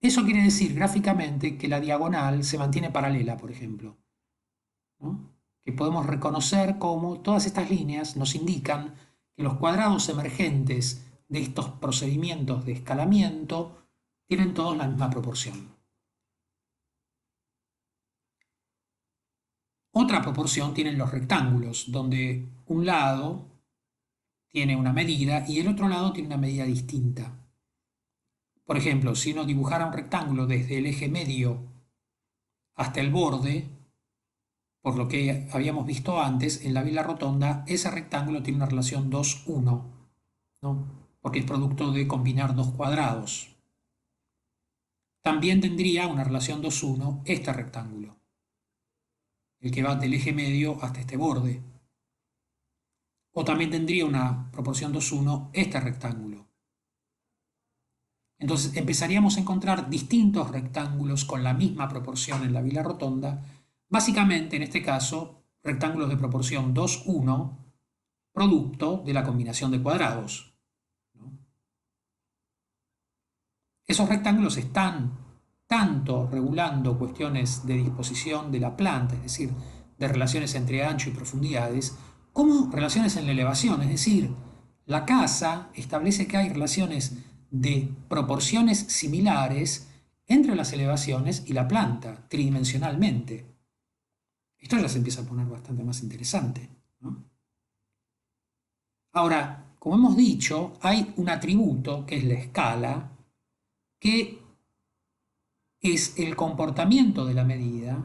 Eso quiere decir gráficamente que la diagonal se mantiene paralela, por ejemplo, ¿no? Que podemos reconocer cómo todas estas líneas nos indican que los cuadrados emergentes de estos procedimientos de escalamiento tienen todos la misma proporción. Otra proporción tienen los rectángulos, donde un lado tiene una medida y el otro lado tiene una medida distinta. Por ejemplo, si uno dibujara un rectángulo desde el eje medio hasta el borde, por lo que habíamos visto antes, en la vila rotonda, ese rectángulo tiene una relación 2:1, ¿no? Porque es producto de combinar dos cuadrados. También tendría una relación 2:1 este rectángulo, el que va del eje medio hasta este borde. O también tendría una proporción 2:1 este rectángulo. Entonces empezaríamos a encontrar distintos rectángulos con la misma proporción en la vila rotonda, básicamente en este caso rectángulos de proporción 2:1, producto de la combinación de cuadrados, ¿no? Esos rectángulos están tanto regulando cuestiones de disposición de la planta, es decir, de relaciones entre ancho y profundidades, como relaciones en la elevación, es decir, la casa establece que hay relaciones de proporciones similares entre las elevaciones y la planta, tridimensionalmente. Esto ya se empieza a poner bastante más interesante, ¿no? Ahora, como hemos dicho, hay un atributo que es la escala, que es el comportamiento de la medida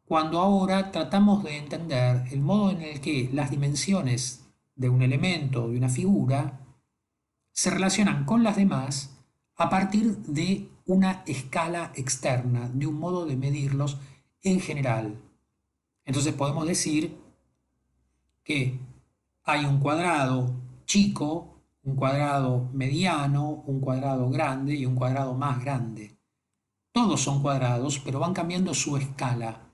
cuando ahora tratamos de entender el modo en el que las dimensiones de un elemento o de una figura se relacionan con las demás a partir de una escala externa, de un modo de medirlos en general. Entonces podemos decir que hay un cuadrado chico, un cuadrado mediano, un cuadrado grande y un cuadrado más grande. Todos son cuadrados, pero van cambiando su escala.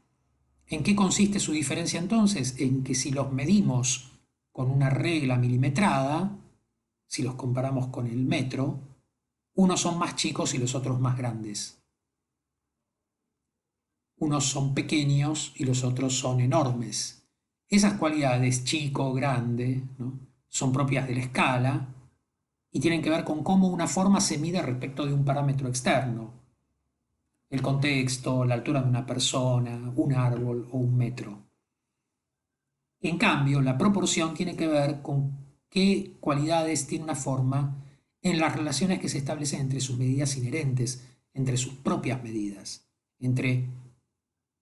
¿En qué consiste su diferencia entonces? En que si los medimos con una regla milimetrada, si los comparamos con el metro, unos son más chicos y los otros más grandes. Unos son pequeños y los otros son enormes. Esas cualidades, chico, grande, ¿no?, son propias de la escala y tienen que ver con cómo una forma se mide respecto de un parámetro externo, el contexto, la altura de una persona, un árbol o un metro. En cambio, la proporción tiene que ver con qué cualidades tiene una forma en las relaciones que se establecen entre sus medidas inherentes, entre sus propias medidas, entre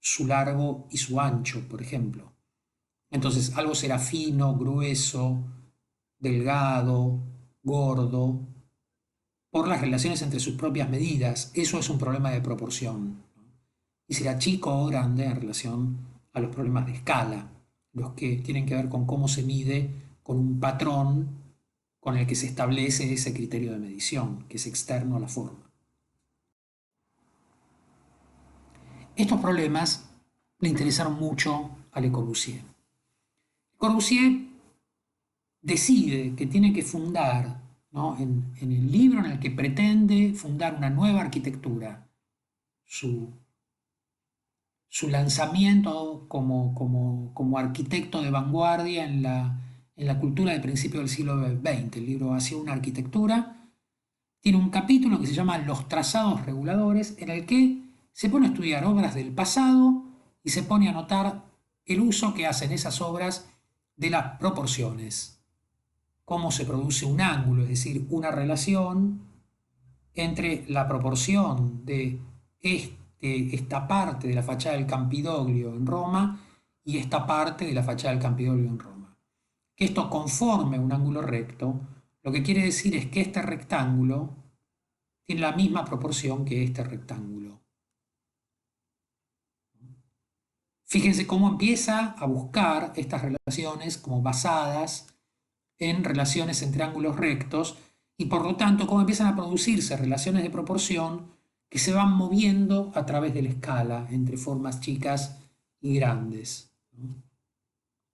su largo y su ancho, por ejemplo. Entonces, algo será fino, grueso, delgado, gordo, por las relaciones entre sus propias medidas. Eso es un problema de proporción. Y será chico o grande en relación a los problemas de escala, los que tienen que ver con cómo se mide con un patrón con el que se establece ese criterio de medición, que es externo a la forma. Estos problemas le interesaron mucho a Le Corbusier. Corbusier decide que tiene que fundar, ¿no?, en el libro en el que pretende fundar una nueva arquitectura, su lanzamiento como arquitecto de vanguardia en la cultura del principio del siglo XX. El libro Hacia una arquitectura tiene un capítulo que se llama Los trazados reguladores, en el que se pone a estudiar obras del pasado y se pone a notar el uso que hacen esas obras de las proporciones, cómo se produce un ángulo, es decir, una relación entre la proporción de esta parte de la fachada del Campidoglio en Roma y esta parte de la fachada del Campidoglio en Roma. Que esto conforme un ángulo recto, lo que quiere decir es que este rectángulo tiene la misma proporción que este rectángulo. Fíjense cómo empieza a buscar estas relaciones como basadas en relaciones entre ángulos rectos y por lo tanto cómo empiezan a producirse relaciones de proporción que se van moviendo a través de la escala entre formas chicas y grandes.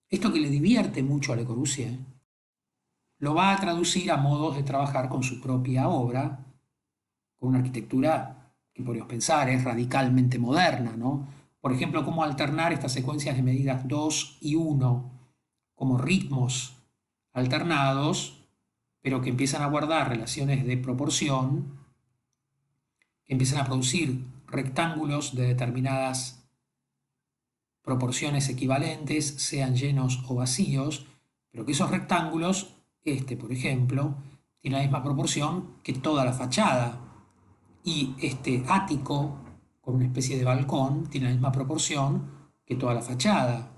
Esto que le divierte mucho a Le Corbusier lo va a traducir a modos de trabajar con su propia obra, con una arquitectura que podríamos pensar es radicalmente moderna, ¿no? Por ejemplo, cómo alternar estas secuencias de medidas 2 y 1 como ritmos alternados, pero que empiezan a guardar relaciones de proporción, que empiezan a producir rectángulos de determinadas proporciones equivalentes, sean llenos o vacíos, pero que esos rectángulos, por ejemplo, tiene la misma proporción que toda la fachada, y este ático, con una especie de balcón, tiene la misma proporción que toda la fachada.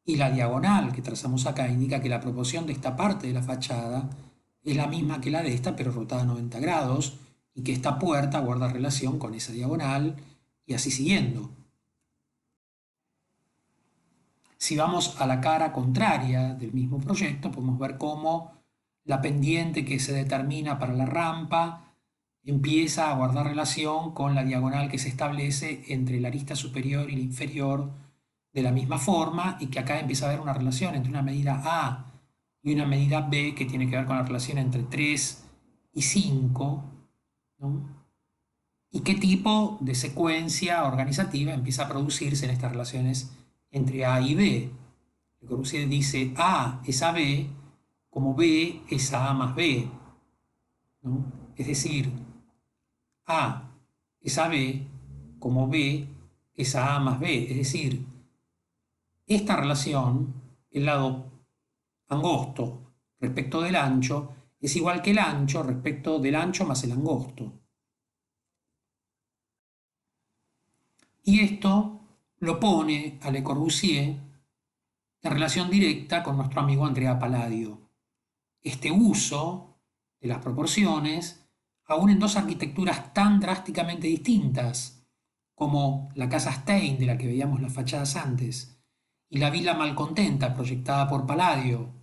Y la diagonal que trazamos acá indica que la proporción de esta parte de la fachada es la misma que la de esta, pero rotada a 90 grados, y que esta puerta guarda relación con esa diagonal, y así siguiendo. Si vamos a la cara contraria del mismo proyecto, podemos ver cómo la pendiente que se determina para la rampa empieza a guardar relación con la diagonal que se establece entre la arista superior y la inferior de la misma forma, y que acá empieza a haber una relación entre una medida A y una medida B que tiene que ver con la relación entre 3 y 5, ¿no? Y qué tipo de secuencia organizativa empieza a producirse en estas relaciones entre A y B. Le Corbusier dice A es a B como B es a más B, ¿no? Es decir, A es a B como B es a A más B. Es decir, esta relación, el lado angosto respecto del ancho, es igual que el ancho respecto del ancho más el angosto. Y esto lo pone a Le Corbusier en relación directa con nuestro amigo Andrea Palladio. Este uso de las proporciones, aún en dos arquitecturas tan drásticamente distintas como la casa Stein, de la que veíamos las fachadas antes, y la Villa Malcontenta, proyectada por Palladio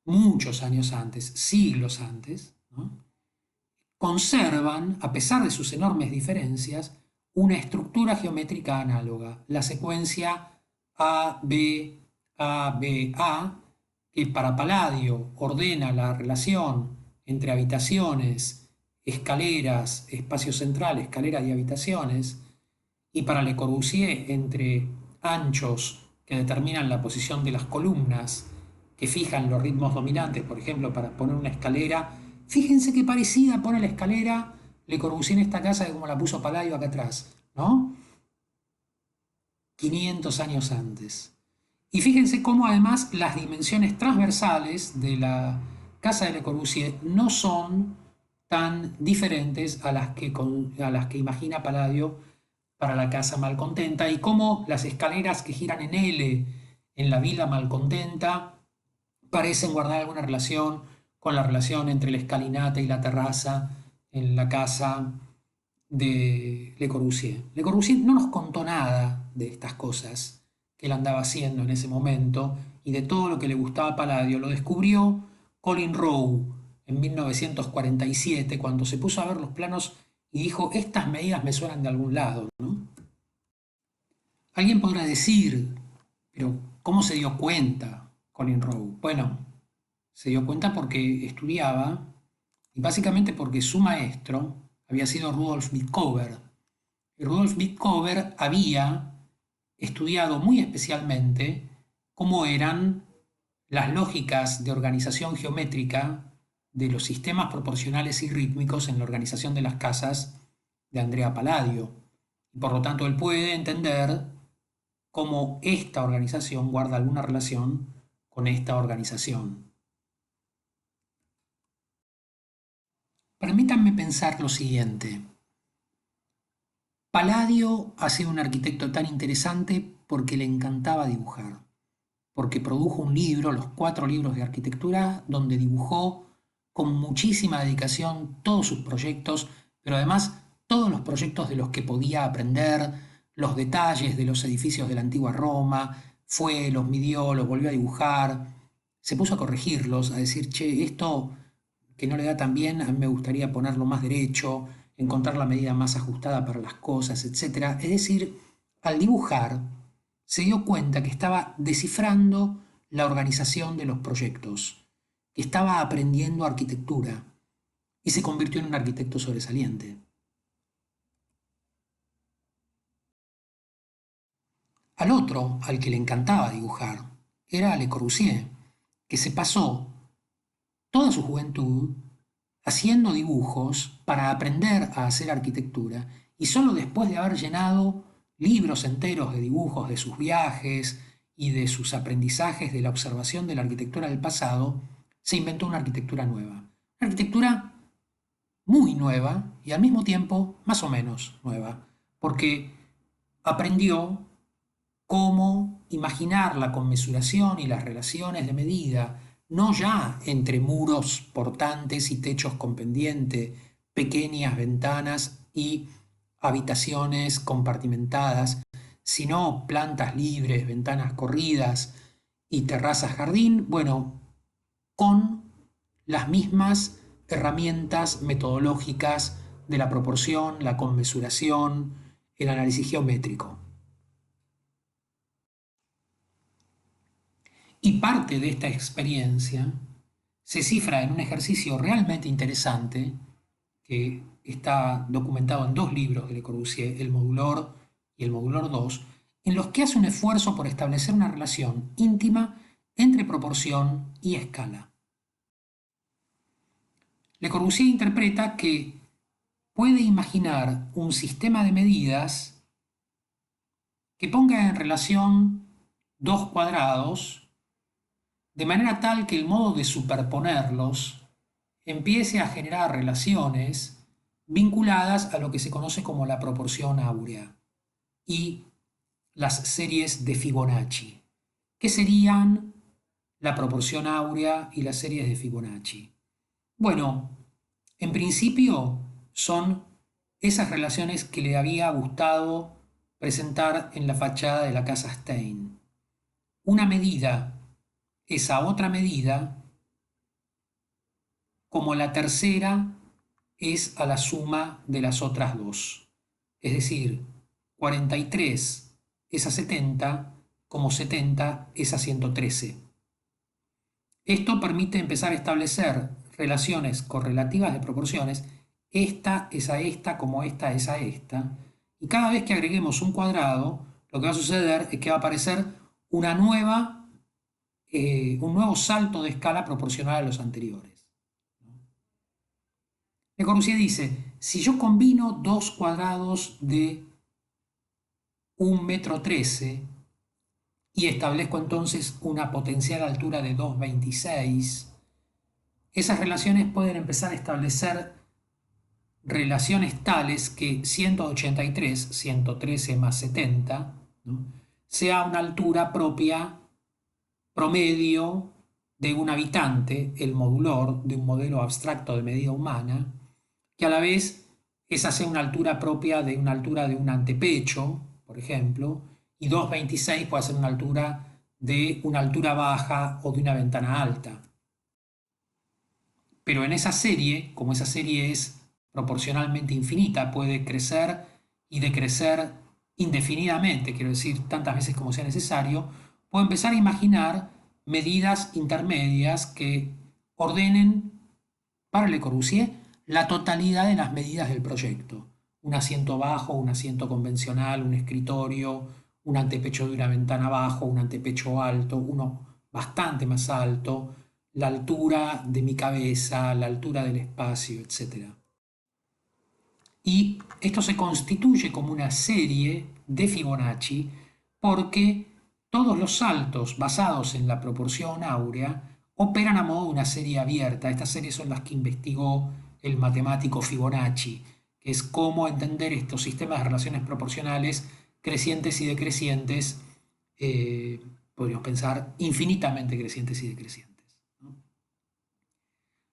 muchos años antes, siglos antes, ¿no?, conservan, a pesar de sus enormes diferencias, una estructura geométrica análoga, la secuencia A, B, A, B, A, que para Palladio ordena la relación entre habitaciones, escaleras, espacio central, escaleras y habitaciones, y para Le Corbusier entre anchos que determinan la posición de las columnas, que fijan los ritmos dominantes, por ejemplo, para poner una escalera. Fíjense qué parecida pone la escalera Le Corbusier en esta casa de como la puso Palladio acá atrás, ¿no? 500 años antes. Y fíjense cómo además las dimensiones transversales de la casa de Le Corbusier no son tan diferentes a las que imagina Palladio para la casa malcontenta, y cómo las escaleras que giran en L en la villa malcontenta parecen guardar alguna relación con la relación entre la escalinata y la terraza en la casa de Le Corbusier. Le Corbusier no nos contó nada de estas cosas que él andaba haciendo en ese momento, y de todo lo que le gustaba a Palladio lo descubrió Colin Rowe en 1947, cuando se puso a ver los planos y dijo: estas medidas me suenan de algún lado, ¿no? Alguien podrá decir, pero ¿cómo se dio cuenta Colin Rowe? Bueno, se dio cuenta porque estudiaba, y básicamente porque su maestro había sido Rudolf Bitkover. Y Rudolf Bitkover había estudiado muy especialmente cómo eran las lógicas de organización geométrica de los sistemas proporcionales y rítmicos en la organización de las casas de Andrea Palladio. Y por lo tanto él puede entender cómo esta organización guarda alguna relación con esta organización. Permítanme pensar lo siguiente. Palladio ha sido un arquitecto tan interesante porque le encantaba dibujar, porque produjo un libro, los 4 libros de arquitectura, donde dibujó con muchísima dedicación todos sus proyectos, pero además todos los proyectos de los que podía aprender, los detalles de los edificios de la antigua Roma, fue, los midió, los volvió a dibujar, se puso a corregirlos, a decir: che, esto que no le da tan bien, a mí me gustaría ponerlo más derecho, encontrar la medida más ajustada para las cosas, etc. Es decir, al dibujar, se dio cuenta que estaba descifrando la organización de los proyectos, que estaba aprendiendo arquitectura, y se convirtió en un arquitecto sobresaliente. Al otro, al que le encantaba dibujar, era a Le Corbusier, que se pasó toda su juventud haciendo dibujos para aprender a hacer arquitectura, y solo después de haber llenado libros enteros de dibujos de sus viajes y de sus aprendizajes de la observación de la arquitectura del pasado, se inventó una arquitectura nueva. Una arquitectura muy nueva y al mismo tiempo más o menos nueva, porque aprendió cómo imaginar la conmesuración y las relaciones de medida, no ya entre muros portantes y techos con pendiente, pequeñas ventanas y habitaciones compartimentadas, sino plantas libres, ventanas corridas y terrazas jardín, bueno, con las mismas herramientas metodológicas de la proporción, la conmesuración, el análisis geométrico. Y parte de esta experiencia se cifra en un ejercicio realmente interesante que está documentado en 2 libros de Le Corbusier, el Modulor y el Modulor 2, en los que hace un esfuerzo por establecer una relación íntima entre proporción y escala. Le Corbusier interpreta que puede imaginar un sistema de medidas que ponga en relación 2 cuadrados de manera tal que el modo de superponerlos empiece a generar relaciones vinculadas a lo que se conoce como la proporción áurea y las series de Fibonacci. ¿Qué serían la proporción áurea y las series de Fibonacci? Bueno, en principio son esas relaciones que le había gustado presentar en la fachada de la casa Stein. Una medida esa otra medida como la tercera es a la suma de las otras 2. Es decir, 43 es a 70, como 70 es a 113. Esto permite empezar a establecer relaciones correlativas de proporciones. Esta es a esta como esta es a esta. Y cada vez que agreguemos un cuadrado, lo que va a suceder es que va a aparecer un nuevo salto de escala proporcional a los anteriores. Le Corbusier dice, si yo combino dos cuadrados de 1,13 m y establezco entonces una potencial altura de 2,26, esas relaciones pueden empezar a establecer relaciones tales que 183, 113 más 70, ¿no?, sea una altura propia promedio de un habitante, el modulor de un modelo abstracto de medida humana, que a la vez esa sea una altura propia de una altura de un antepecho, por ejemplo, y 2,26 puede ser una altura de una altura baja o de una ventana alta. Pero en esa serie, como esa serie es proporcionalmente infinita, puede crecer y decrecer indefinidamente, quiero decir, tantas veces como sea necesario, puedo empezar a imaginar medidas intermedias que ordenen para Le Corbusier la totalidad de las medidas del proyecto. Un asiento bajo, un asiento convencional, un escritorio, un antepecho de una ventana bajo, un antepecho alto, uno bastante más alto, la altura de mi cabeza, la altura del espacio, etc. Y esto se constituye como una serie de Fibonacci porque todos los saltos basados en la proporción áurea operan a modo de una serie abierta. Estas series son las que investigó el matemático Fibonacci, que es cómo entender estos sistemas de relaciones proporcionales crecientes y decrecientes, podríamos pensar infinitamente crecientes y decrecientes, ¿no?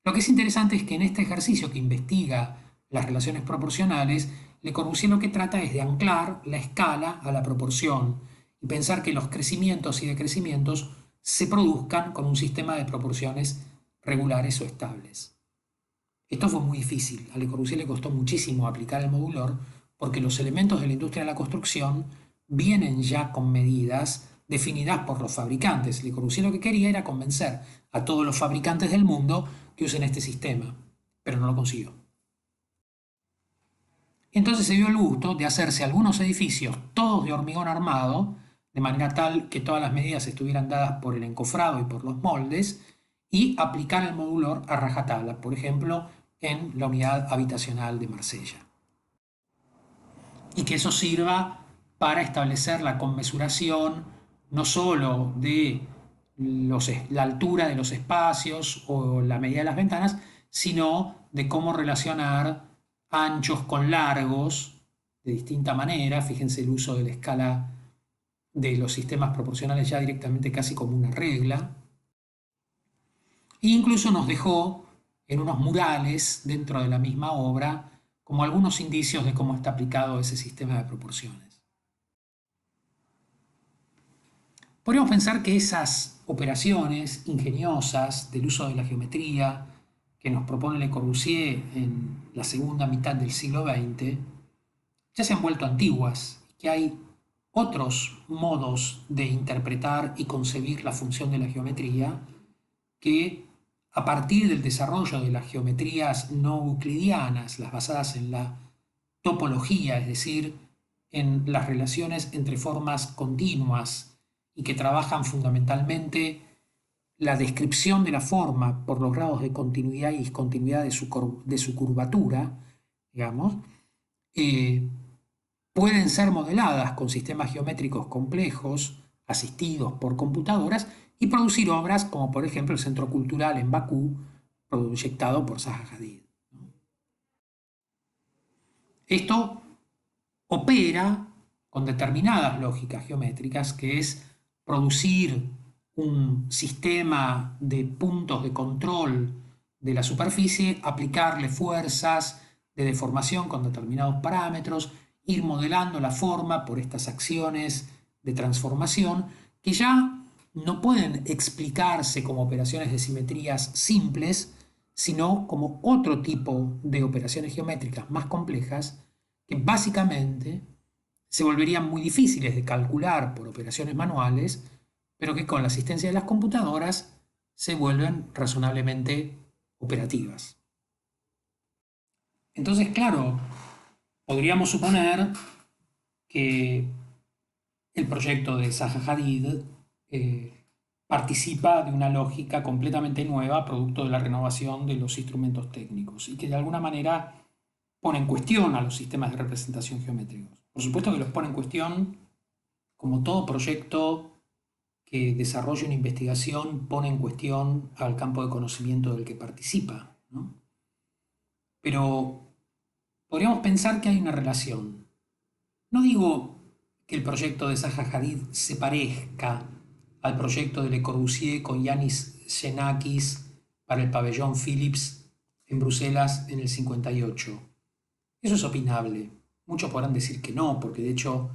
Lo que es interesante es que en este ejercicio que investiga las relaciones proporcionales, Le Corbusier lo que trata es de anclar la escala a la proporción y pensar que los crecimientos y decrecimientos se produzcan con un sistema de proporciones regulares o estables. Esto fue muy difícil. A Le Corbusier le costó muchísimo aplicar el modulor porque los elementos de la industria de la construcción vienen ya con medidas definidas por los fabricantes. Le Corbusier lo que quería era convencer a todos los fabricantes del mundo que usen este sistema, pero no lo consiguió. Entonces se dio el gusto de hacerse algunos edificios, todos de hormigón armado, de manera tal que todas las medidas estuvieran dadas por el encofrado y por los moldes, y aplicar el modulor a rajatabla, por ejemplo, en la unidad habitacional de Marsella. Y que eso sirva para establecer la conmesuración no solo de la altura de los espacios o la medida de las ventanas, sino de cómo relacionar anchos con largos de distinta manera. Fíjense el uso de la escala de los sistemas proporcionales ya directamente casi como una regla. E incluso nos dejó en unos murales dentro de la misma obra como algunos indicios de cómo está aplicado ese sistema de proporciones. Podríamos pensar que esas operaciones ingeniosas del uso de la geometría que nos propone Le Corbusier en la segunda mitad del siglo XX ya se han vuelto antiguas, que hay otros modos de interpretar y concebir la función de la geometría que, a partir del desarrollo de las geometrías no euclidianas, las basadas en la topología, es decir, en las relaciones entre formas continuas y que trabajan fundamentalmente la descripción de la forma por los grados de continuidad y discontinuidad de su curvatura, digamos, pueden ser modeladas con sistemas geométricos complejos asistidos por computadoras y producir obras como por ejemplo el Centro Cultural en Bakú, proyectado por Zaha Hadid. Esto opera con determinadas lógicas geométricas, que es producir un sistema de puntos de control de la superficie, aplicarle fuerzas de deformación con determinados parámetros, ir modelando la forma por estas acciones de transformación que ya no pueden explicarse como operaciones de simetrías simples, sino como otro tipo de operaciones geométricas más complejas que básicamente se volverían muy difíciles de calcular por operaciones manuales, pero que con la asistencia de las computadoras se vuelven razonablemente operativas. Entonces, claro, podríamos suponer que el proyecto de Zaha Hadid participa de una lógica completamente nueva, producto de la renovación de los instrumentos técnicos, y que de alguna manera pone en cuestión a los sistemas de representación geométricos. Por supuesto que los pone en cuestión, como todo proyecto que desarrolla una investigación pone en cuestión al campo de conocimiento del que participa, ¿no? Pero podríamos pensar que hay una relación. No digo que el proyecto de Zaha Hadid se parezca al proyecto de Le Corbusier con Yanis Xenakis para el pabellón Philips en Bruselas en el 58. Eso es opinable. Muchos podrán decir que no, porque de hecho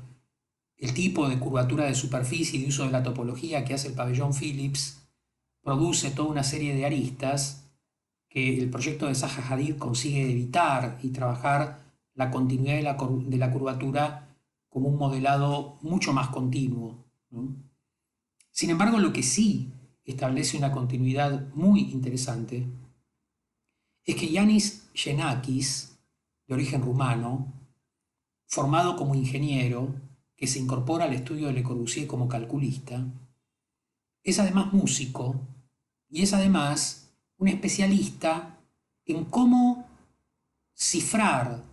el tipo de curvatura de superficie y de uso de la topología que hace el pabellón Philips produce toda una serie de aristas que el proyecto de Zaha Hadid consigue evitar y trabajar la continuidad de la curvatura como un modelado mucho más continuo, ¿no? Sin embargo, lo que sí establece una continuidad muy interesante es que Yanis Xenakis, de origen rumano, formado como ingeniero, que se incorpora al estudio de Le Corbusier como calculista, es además músico y es además un especialista en cómo cifrar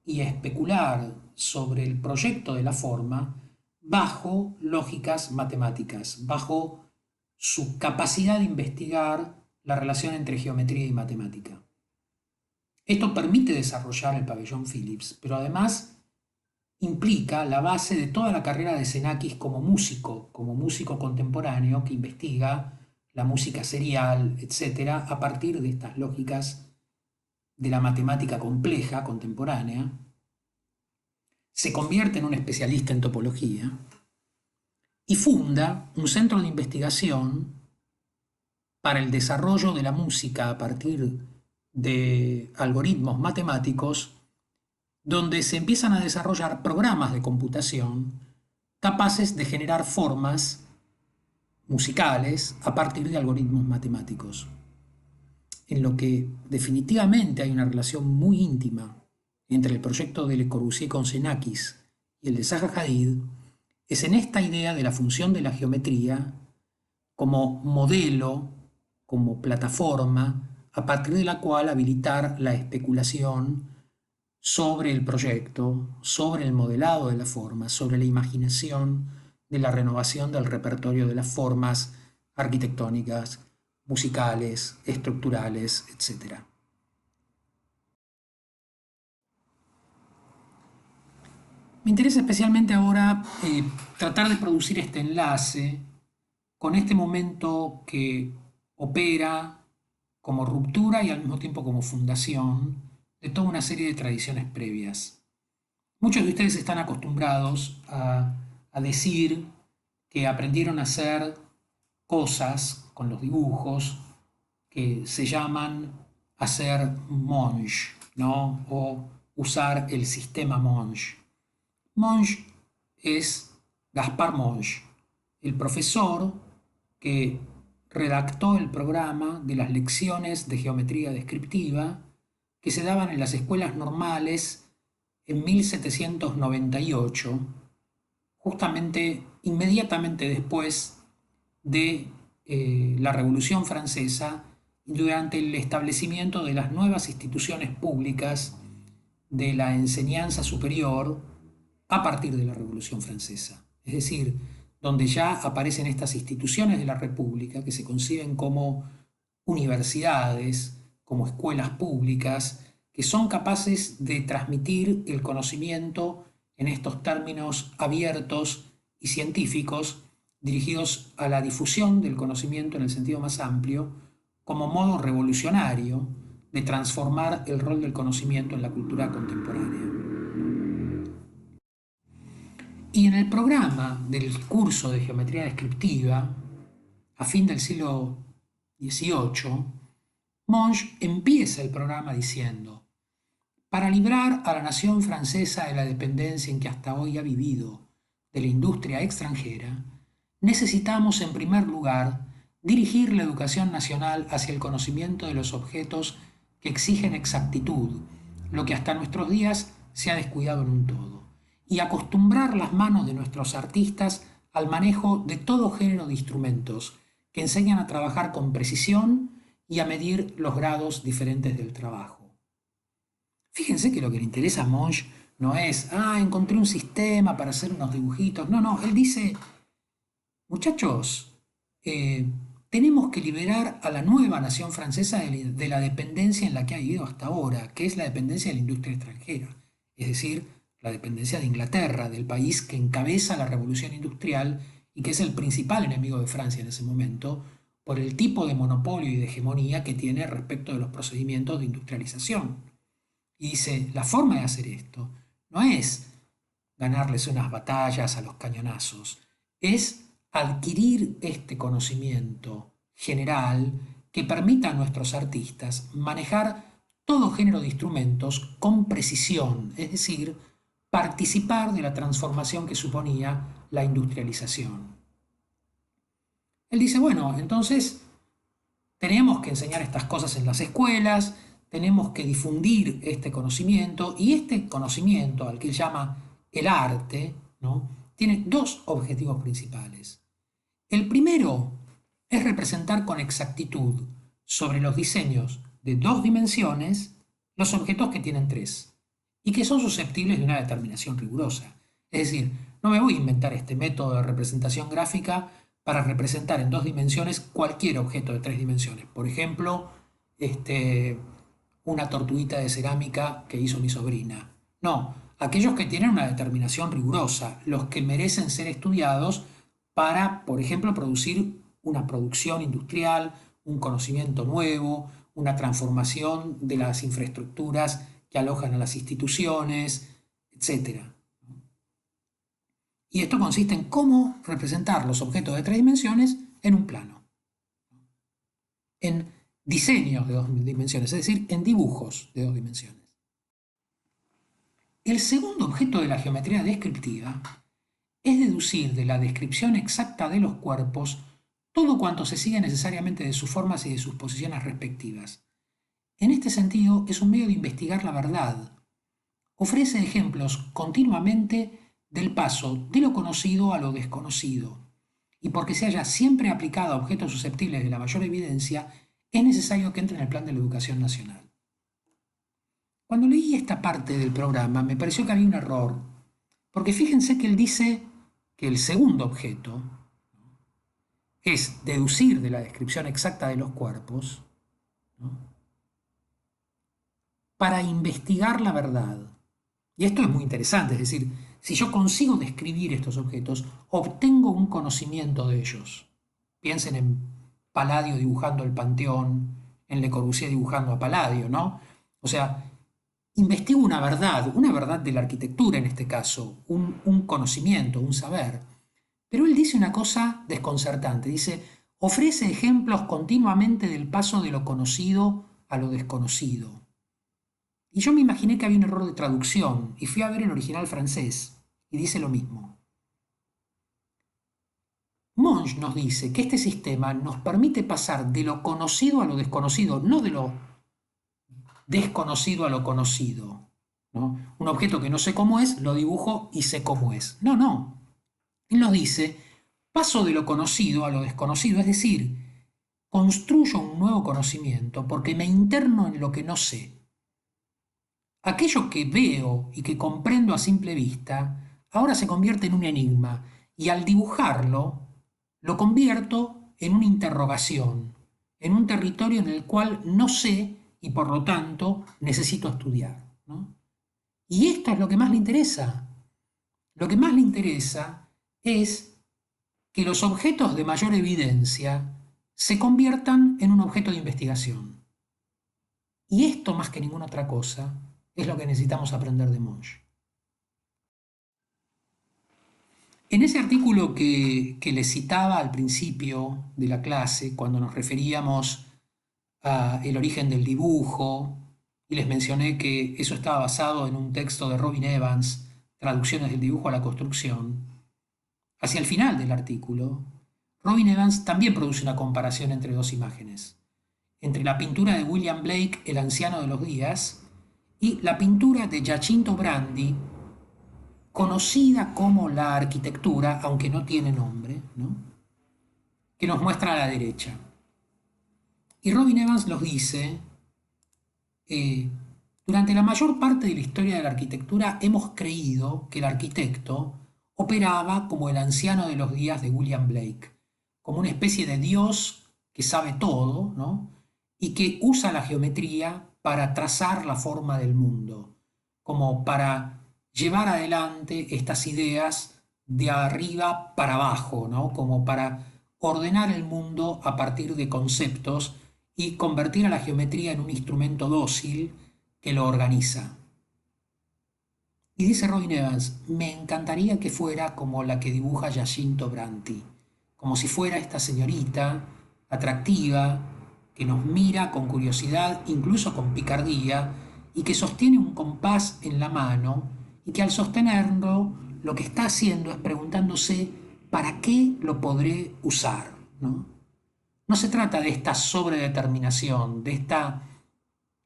y especular sobre el proyecto de la forma bajo lógicas matemáticas, bajo su capacidad de investigar la relación entre geometría y matemática. Esto permite desarrollar el pabellón Philips, pero además implica la base de toda la carrera de Xenakis como músico contemporáneo que investiga la música serial, etc., a partir de estas lógicas de la matemática compleja contemporánea. Se convierte en un especialista en topología y funda un centro de investigación para el desarrollo de la música a partir de algoritmos matemáticos, donde se empiezan a desarrollar programas de computación capaces de generar formas musicales a partir de algoritmos matemáticos. En lo que definitivamente hay una relación muy íntima entre el proyecto de Le Corbusier con Xenakis y el de Zaha Hadid, es en esta idea de la función de la geometría como modelo, como plataforma, a partir de la cual habilitar la especulación sobre el proyecto, sobre el modelado de la forma, sobre la imaginación de la renovación del repertorio de las formas arquitectónicas, musicales, estructurales, etc. Me interesa especialmente ahora tratar de producir este enlace con este momento que opera como ruptura y al mismo tiempo como fundación de toda una serie de tradiciones previas. Muchos de ustedes están acostumbrados a decir que aprendieron a hacer cosas con los dibujos que se llaman hacer Monge, ¿no? O usar el sistema Monge. Monge es Gaspar Monge, el profesor que redactó el programa de las lecciones de geometría descriptiva que se daban en las escuelas normales en 1798, justamente inmediatamente después de la Revolución Francesa y durante el establecimiento de las nuevas instituciones públicas de la enseñanza superior a partir de la Revolución Francesa. Es decir, donde ya aparecen estas instituciones de la República que se conciben como universidades, como escuelas públicas, que son capaces de transmitir el conocimiento en estos términos abiertos y científicos dirigidos a la difusión del conocimiento en el sentido más amplio, como modo revolucionario de transformar el rol del conocimiento en la cultura contemporánea. Y en el programa del curso de geometría descriptiva, a fin del siglo XVIII, Monge empieza el programa diciendo: para librar a la nación francesa de la dependencia en que hasta hoy ha vivido de la industria extranjera, necesitamos en primer lugar dirigir la educación nacional hacia el conocimiento de los objetos que exigen exactitud, lo que hasta nuestros días se ha descuidado en un todo, y acostumbrar las manos de nuestros artistas al manejo de todo género de instrumentos que enseñan a trabajar con precisión y a medir los grados diferentes del trabajo. Fíjense que lo que le interesa a Monge no es, encontré un sistema para hacer unos dibujitos. No, no, él dice, muchachos, tenemos que liberar a la nueva nación francesa de la dependencia en la que ha vivido hasta ahora, que es la dependencia de la industria extranjera, es decir, la dependencia de Inglaterra, del país que encabeza la revolución industrial y que es el principal enemigo de Francia en ese momento, por el tipo de monopolio y de hegemonía que tiene respecto de los procedimientos de industrialización. Y dice, la forma de hacer esto no es ganarles unas batallas a los cañonazos, es adquirir este conocimiento general que permita a nuestros artistas manejar todo género de instrumentos con precisión, es decir, participar de la transformación que suponía la industrialización. Él dice, bueno, entonces tenemos que enseñar estas cosas en las escuelas, tenemos que difundir este conocimiento, y este conocimiento, al que él llama el arte, ¿no?, tiene dos objetivos principales. El primero es representar con exactitud sobre los diseños de dos dimensiones los objetos que tienen tres y que son susceptibles de una determinación rigurosa. Es decir, no me voy a inventar este método de representación gráfica para representar en dos dimensiones cualquier objeto de tres dimensiones. Por ejemplo, una tortuguita de cerámica que hizo mi sobrina. No, aquellos que tienen una determinación rigurosa, los que merecen ser estudiados para, por ejemplo, producir una producción industrial, un conocimiento nuevo, una transformación de las infraestructuras que alojan a las instituciones, etc. Y esto consiste en cómo representar los objetos de tres dimensiones en un plano, en diseños de dos dimensiones, es decir, en dibujos de dos dimensiones. El segundo objeto de la geometría descriptiva es deducir de la descripción exacta de los cuerpos todo cuanto se sigue necesariamente de sus formas y de sus posiciones respectivas. En este sentido, es un medio de investigar la verdad. Ofrece ejemplos continuamente del paso de lo conocido a lo desconocido, y porque se haya siempre aplicado a objetos susceptibles de la mayor evidencia, es necesario que entre en el plan de la educación nacional. Cuando leí esta parte del programa, me pareció que había un error, porque fíjense que él dice que el segundo objeto es deducir de la descripción exacta de los cuerpos, ¿no?, para investigar la verdad. Y esto es muy interesante, es decir, si yo consigo describir estos objetos, obtengo un conocimiento de ellos. Piensen en Palladio dibujando el Panteón, en Le Corbusier dibujando a Palladio, ¿no? O sea, investigo una verdad de la arquitectura en este caso, un conocimiento, un saber. Pero él dice una cosa desconcertante, dice, ofrece ejemplos continuamente del paso de lo conocido a lo desconocido. Y yo me imaginé que había un error de traducción y fui a ver el original francés y dice lo mismo. Monge nos dice que este sistema nos permite pasar de lo conocido a lo desconocido, no de lo desconocido a lo conocido, ¿no? Un objeto que no sé cómo es, lo dibujo y sé cómo es. No, no. Él nos dice, paso de lo conocido a lo desconocido, es decir, construyo un nuevo conocimiento porque me interno en lo que no sé. Aquello que veo y que comprendo a simple vista, ahora se convierte en un enigma, y al dibujarlo, lo convierto en una interrogación, en un territorio en el cual no sé y por lo tanto necesito estudiar, ¿no? Y esto es lo que más le interesa. Lo que más le interesa es que los objetos de mayor evidencia se conviertan en un objeto de investigación. Y esto, más que ninguna otra cosa, es lo que necesitamos aprender de Monge. En ese artículo que les citaba al principio de la clase, cuando nos referíamos al origen del dibujo, y les mencioné que eso estaba basado en un texto de Robin Evans, Traducciones del dibujo a la construcción, hacia el final del artículo, Robin Evans también produce una comparación entre dos imágenes, entre la pintura de William Blake, El anciano de los días, y la pintura de Giacinto Brandi, conocida como la arquitectura, aunque no tiene nombre, ¿no? Que nos muestra a la derecha. Y Robin Evans nos dice, eh, durante la mayor parte de la historia de la arquitectura hemos creído que el arquitecto operaba como el anciano de los días de William Blake, como una especie de dios que sabe todo, ¿no? Y que usa la geometría para trazar la forma del mundo, como para llevar adelante estas ideas de arriba para abajo, ¿no? Como para ordenar el mundo a partir de conceptos y convertir a la geometría en un instrumento dócil que lo organiza. Y dice Robin Evans, me encantaría que fuera como la que dibuja Giacinto Branti, como si fuera esta señorita atractiva, que nos mira con curiosidad, incluso con picardía, y que sostiene un compás en la mano, y que al sostenerlo lo que está haciendo es preguntándose, ¿para qué lo podré usar? ¿No? No se trata de esta sobredeterminación, de esta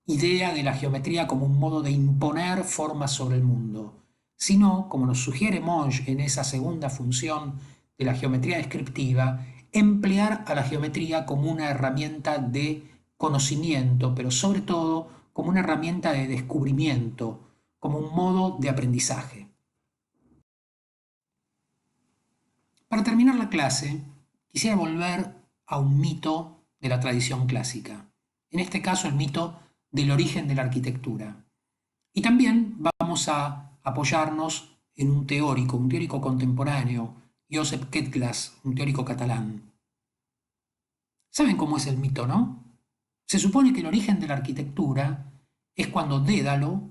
idea de la geometría como un modo de imponer formas sobre el mundo, sino, como nos sugiere Monge en esa segunda función de la geometría descriptiva, emplear a la geometría como una herramienta de conocimiento, pero sobre todo como una herramienta de descubrimiento, como un modo de aprendizaje. Para terminar la clase, quisiera volver a un mito de la tradición clásica, en este caso el mito del origen de la arquitectura. Y también vamos a apoyarnos en un teórico contemporáneo, Josep Quetglas, un teórico catalán. ¿Saben cómo es el mito, no? Se supone que el origen de la arquitectura es cuando Dédalo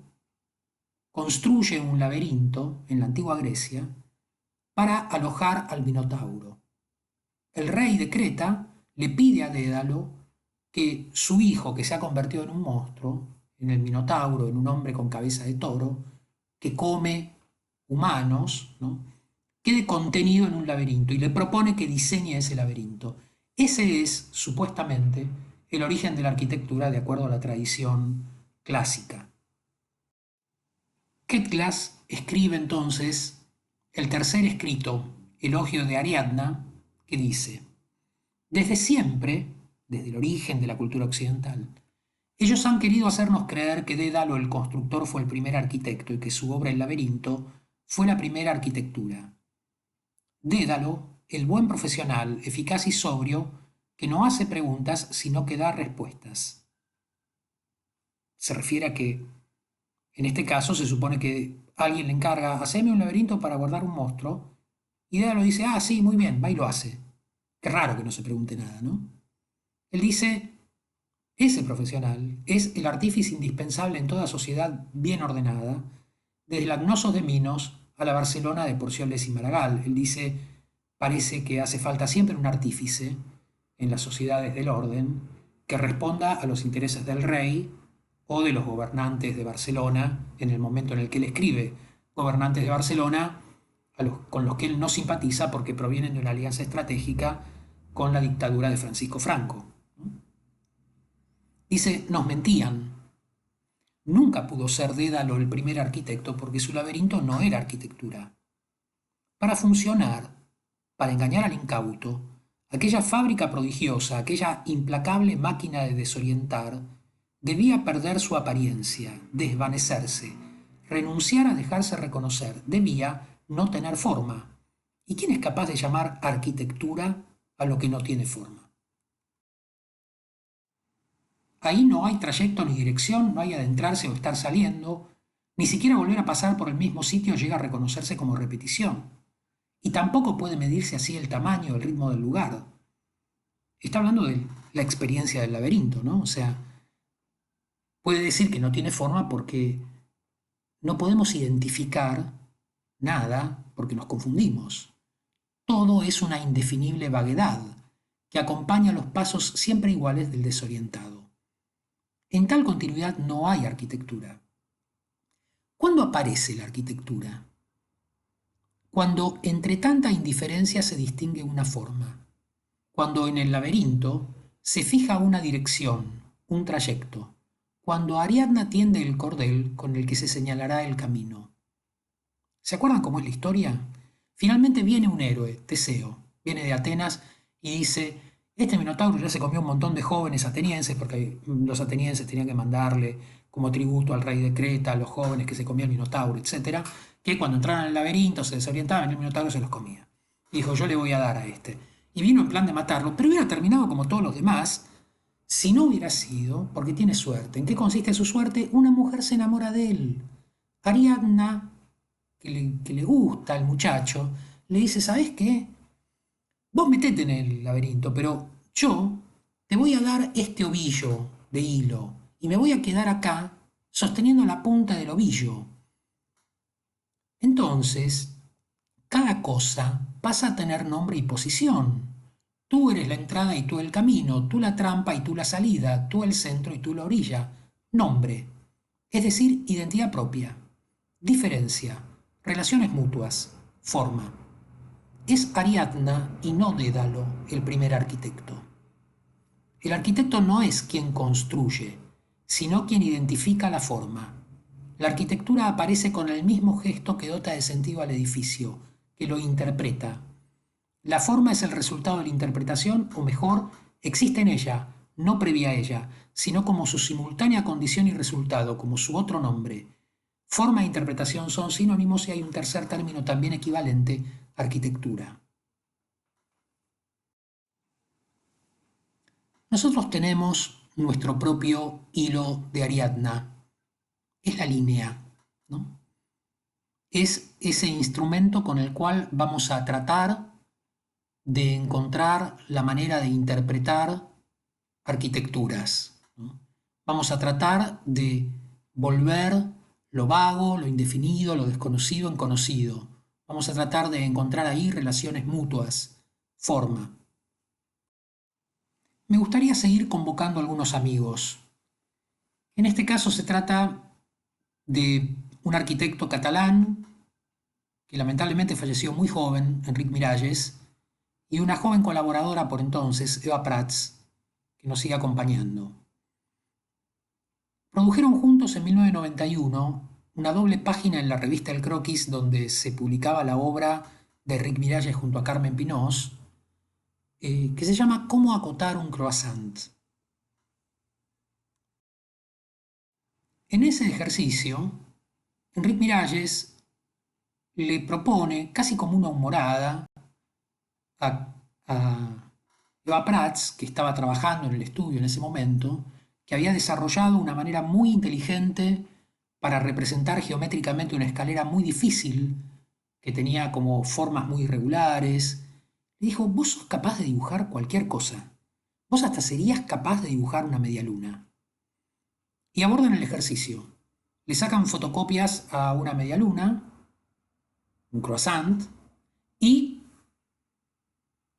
construye un laberinto en la antigua Grecia para alojar al Minotauro. El rey de Creta le pide a Dédalo que su hijo, que se ha convertido en un monstruo, en el Minotauro, en un hombre con cabeza de toro, que come humanos, ¿no? Quede contenido en un laberinto y le propone que diseñe ese laberinto. Ese es, supuestamente, el origen de la arquitectura de acuerdo a la tradición clásica. Quetglas escribe entonces el tercer escrito, Elogio de Ariadna, que dice: desde siempre, desde el origen de la cultura occidental, ellos han querido hacernos creer que Dédalo el constructor fue el primer arquitecto y que su obra El laberinto fue la primera arquitectura. Dédalo, el buen profesional, eficaz y sobrio, que no hace preguntas sino que da respuestas. Se refiere a que, en este caso, se supone que alguien le encarga, haceme un laberinto para guardar un monstruo, y Dédalo dice, ah, sí, muy bien, va y lo hace. Qué raro que no se pregunte nada, ¿no? Él dice, ese profesional es el artífice indispensable en toda sociedad bien ordenada, desde la Gnosos de Minos a la Barcelona de Porcioles y Maragall. Él dice, parece que hace falta siempre un artífice en las sociedades del orden que responda a los intereses del rey o de los gobernantes de Barcelona en el momento en el que él escribe. Gobernantes de Barcelona con los que él no simpatiza porque provienen de una alianza estratégica con la dictadura de Francisco Franco. Dice, nos mentían. Nunca pudo ser Dédalo el primer arquitecto porque su laberinto no era arquitectura. Para funcionar, para engañar al incauto, aquella fábrica prodigiosa, aquella implacable máquina de desorientar, debía perder su apariencia, desvanecerse, renunciar a dejarse reconocer, debía no tener forma. ¿Y quién es capaz de llamar arquitectura a lo que no tiene forma? Ahí no hay trayecto ni dirección, no hay adentrarse o estar saliendo, ni siquiera volver a pasar por el mismo sitio llega a reconocerse como repetición. Y tampoco puede medirse así el tamaño, el ritmo del lugar. Está hablando de la experiencia del laberinto, ¿no? O sea, puede decir que no tiene forma porque no podemos identificar nada porque nos confundimos. Todo es una indefinible vaguedad que acompaña los pasos siempre iguales del desorientado. En tal continuidad no hay arquitectura. ¿Cuándo aparece la arquitectura? Cuando entre tanta indiferencia se distingue una forma, cuando en el laberinto se fija una dirección, un trayecto, cuando Ariadna tiende el cordel con el que se señalará el camino. ¿Se acuerdan cómo es la historia? Finalmente viene un héroe, Teseo, viene de Atenas y dice, este Minotauro ya se comió un montón de jóvenes atenienses, porque los atenienses tenían que mandarle como tributo al rey de Creta a los jóvenes que se comía el Minotauro, etcétera, que cuando entraban al laberinto se desorientaban y el Minotauro se los comía. Y dijo, yo le voy a dar a este. Y vino en plan de matarlo, pero hubiera terminado como todos los demás, si no hubiera sido, porque tiene suerte. ¿En qué consiste su suerte? Una mujer se enamora de él. Ariadna, que le gusta al muchacho, le dice, ¿sabes qué? Vos metete en el laberinto, pero yo te voy a dar este ovillo de hilo y me voy a quedar acá sosteniendo la punta del ovillo. Entonces, cada cosa pasa a tener nombre y posición. Tú eres la entrada y tú el camino, tú la trampa y tú la salida, tú el centro y tú la orilla. Nombre, es decir, identidad propia. Diferencia, relaciones mutuas. Forma. Es Ariadna y no Dédalo el primer arquitecto. El arquitecto no es quien construye, sino quien identifica la forma. La arquitectura aparece con el mismo gesto que dota de sentido al edificio, que lo interpreta. La forma es el resultado de la interpretación, o mejor, existe en ella, no previa a ella, sino como su simultánea condición y resultado, como su otro nombre. Forma e interpretación son sinónimos y hay un tercer término también equivalente, arquitectura. Nosotros tenemos nuestro propio hilo de Ariadna, es la línea, ¿no? Es ese instrumento con el cual vamos a tratar de encontrar la manera de interpretar arquitecturas, ¿no? Vamos a tratar de volver lo vago, lo indefinido, lo desconocido en conocido. Vamos a tratar de encontrar ahí relaciones mutuas, forma. Me gustaría seguir convocando a algunos amigos. En este caso se trata de un arquitecto catalán que lamentablemente falleció muy joven, Enric Miralles, y una joven colaboradora por entonces, Eva Prats, que nos sigue acompañando. Produjeron juntos en 1991 una doble página en la revista El Croquis donde se publicaba la obra de Enric Miralles junto a Carmen Pinós, que se llama Cómo acotar un croissant. En ese ejercicio, Enric Miralles le propone, casi como una humorada, a Eva Prats, que estaba trabajando en el estudio en ese momento, que había desarrollado una manera muy inteligente para representar geométricamente una escalera muy difícil, que tenía como formas muy irregulares. Le dijo, vos sos capaz de dibujar cualquier cosa. Vos hasta serías capaz de dibujar una media luna. Y abordan el ejercicio. Le sacan fotocopias a una media luna, un croissant, y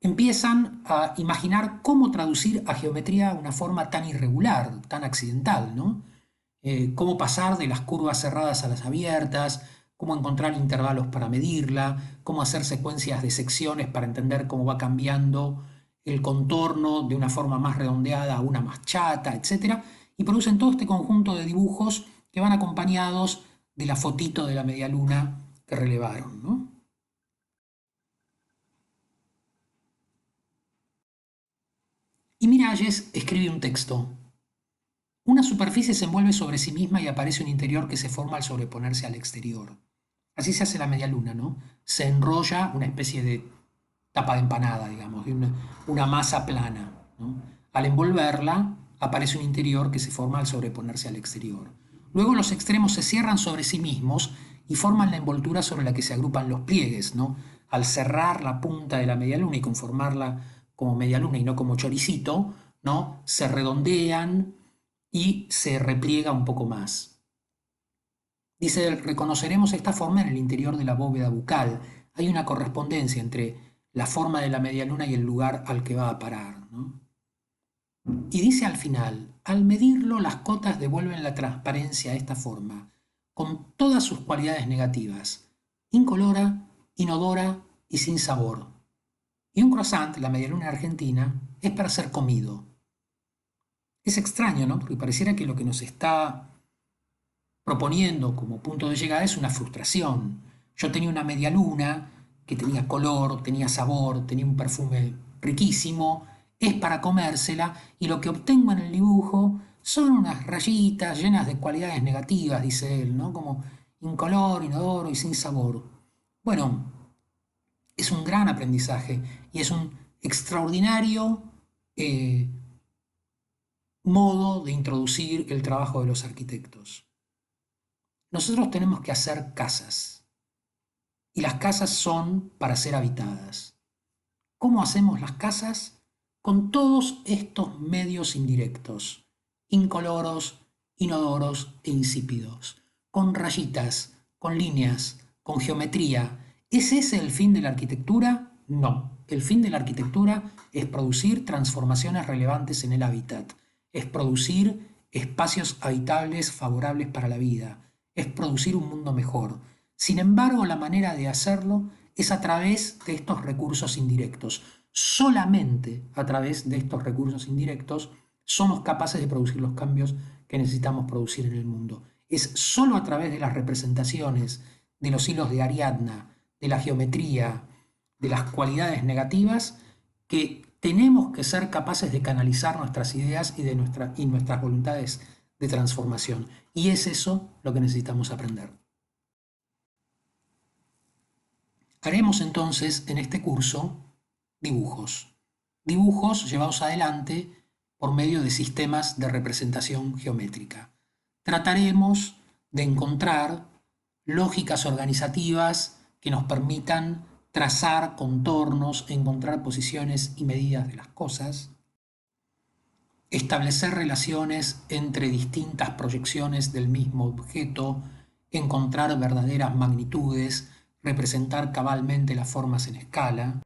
empiezan a imaginar cómo traducir a geometría una forma tan irregular, tan accidental, ¿no? Cómo pasar de las curvas cerradas a las abiertas, cómo encontrar intervalos para medirla, cómo hacer secuencias de secciones para entender cómo va cambiando el contorno de una forma más redondeada a una más chata, etc. Y producen todo este conjunto de dibujos que van acompañados de la fotito de la media luna que relevaron, ¿no? Y Miralles escribe un texto. Una superficie se envuelve sobre sí misma y aparece un interior que se forma al sobreponerse al exterior. Así se hace la media luna, ¿no? Se enrolla una especie de tapa de empanada, digamos, de una masa plana, ¿no? Al envolverla, aparece un interior que se forma al sobreponerse al exterior. Luego los extremos se cierran sobre sí mismos y forman la envoltura sobre la que se agrupan los pliegues, ¿no? Al cerrar la punta de la media luna y conformarla como media luna y no como choricito, ¿no? Se redondean y se repliega un poco más. Dice, reconoceremos esta forma en el interior de la bóveda bucal. Hay una correspondencia entre la forma de la media luna y el lugar al que va a parar, ¿no? Y dice al final, al medirlo las cotas devuelven la transparencia a esta forma, con todas sus cualidades negativas, incolora, inodora y sin sabor. Y un croissant, la media luna argentina, es para ser comido. Es extraño, ¿no? Porque pareciera que lo que nos está proponiendo como punto de llegada es una frustración. Yo tenía una media luna que tenía color, tenía sabor, tenía un perfume riquísimo, es para comérsela y lo que obtengo en el dibujo son unas rayitas llenas de cualidades negativas, dice él, ¿no? Como incolor, inodoro y sin sabor. Bueno, es un gran aprendizaje y es un extraordinario eh, modo de introducir el trabajo de los arquitectos. Nosotros tenemos que hacer casas y las casas son para ser habitadas. ¿Cómo hacemos las casas? Con todos estos medios indirectos, incoloros, inodoros e insípidos, con rayitas, con líneas, con geometría. ¿Es ese el fin de la arquitectura? No. El fin de la arquitectura es producir transformaciones relevantes en el hábitat, es producir espacios habitables favorables para la vida, es producir un mundo mejor. Sin embargo, la manera de hacerlo es a través de estos recursos indirectos. Solamente a través de estos recursos indirectos somos capaces de producir los cambios que necesitamos producir en el mundo. Es solo a través de las representaciones, de los hilos de Ariadna, de la geometría, de las cualidades negativas, que tenemos que ser capaces de canalizar nuestras ideas y nuestras voluntades de transformación. Y es eso lo que necesitamos aprender. Haremos entonces en este curso dibujos. Dibujos llevados adelante por medio de sistemas de representación geométrica. Trataremos de encontrar lógicas organizativas que nos permitan trazar contornos, encontrar posiciones y medidas de las cosas, establecer relaciones entre distintas proyecciones del mismo objeto, encontrar verdaderas magnitudes, representar cabalmente las formas en escala,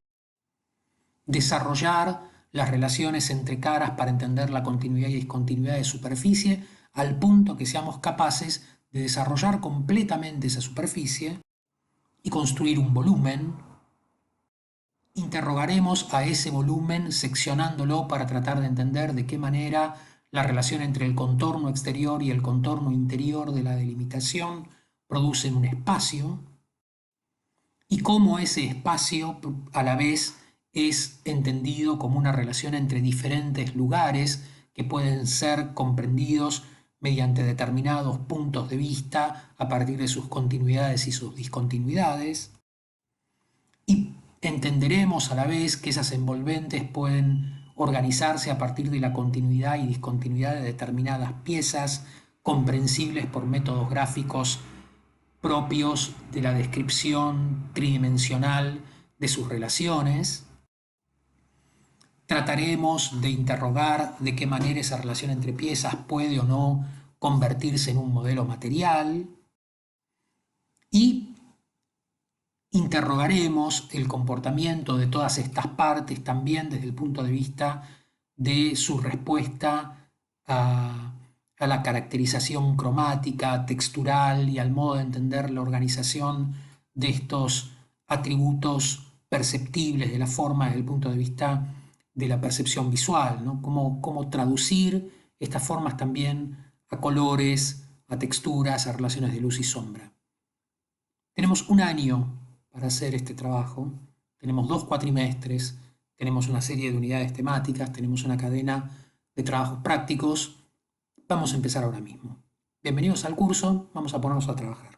desarrollar las relaciones entre caras para entender la continuidad y discontinuidad de superficie al punto que seamos capaces de desarrollar completamente esa superficie y construir un volumen. Interrogaremos a ese volumen seccionándolo para tratar de entender de qué manera la relación entre el contorno exterior y el contorno interior de la delimitación producen un espacio y cómo ese espacio a la vez es entendido como una relación entre diferentes lugares que pueden ser comprendidos mediante determinados puntos de vista a partir de sus continuidades y sus discontinuidades. Y entenderemos a la vez que esas envolventes pueden organizarse a partir de la continuidad y discontinuidad de determinadas piezas comprensibles por métodos gráficos propios de la descripción tridimensional de sus relaciones. Trataremos de interrogar de qué manera esa relación entre piezas puede o no convertirse en un modelo material y interrogaremos el comportamiento de todas estas partes también desde el punto de vista de su respuesta a la caracterización cromática, textural y al modo de entender la organización de estos atributos perceptibles de la forma desde el punto de vista de la percepción visual, ¿no? Cómo traducir estas formas también a colores, a texturas, a relaciones de luz y sombra. Tenemos un año para hacer este trabajo, tenemos 2 cuatrimestres, tenemos una serie de unidades temáticas, tenemos una cadena de trabajos prácticos. Vamos a empezar ahora mismo. Bienvenidos al curso, vamos a ponernos a trabajar.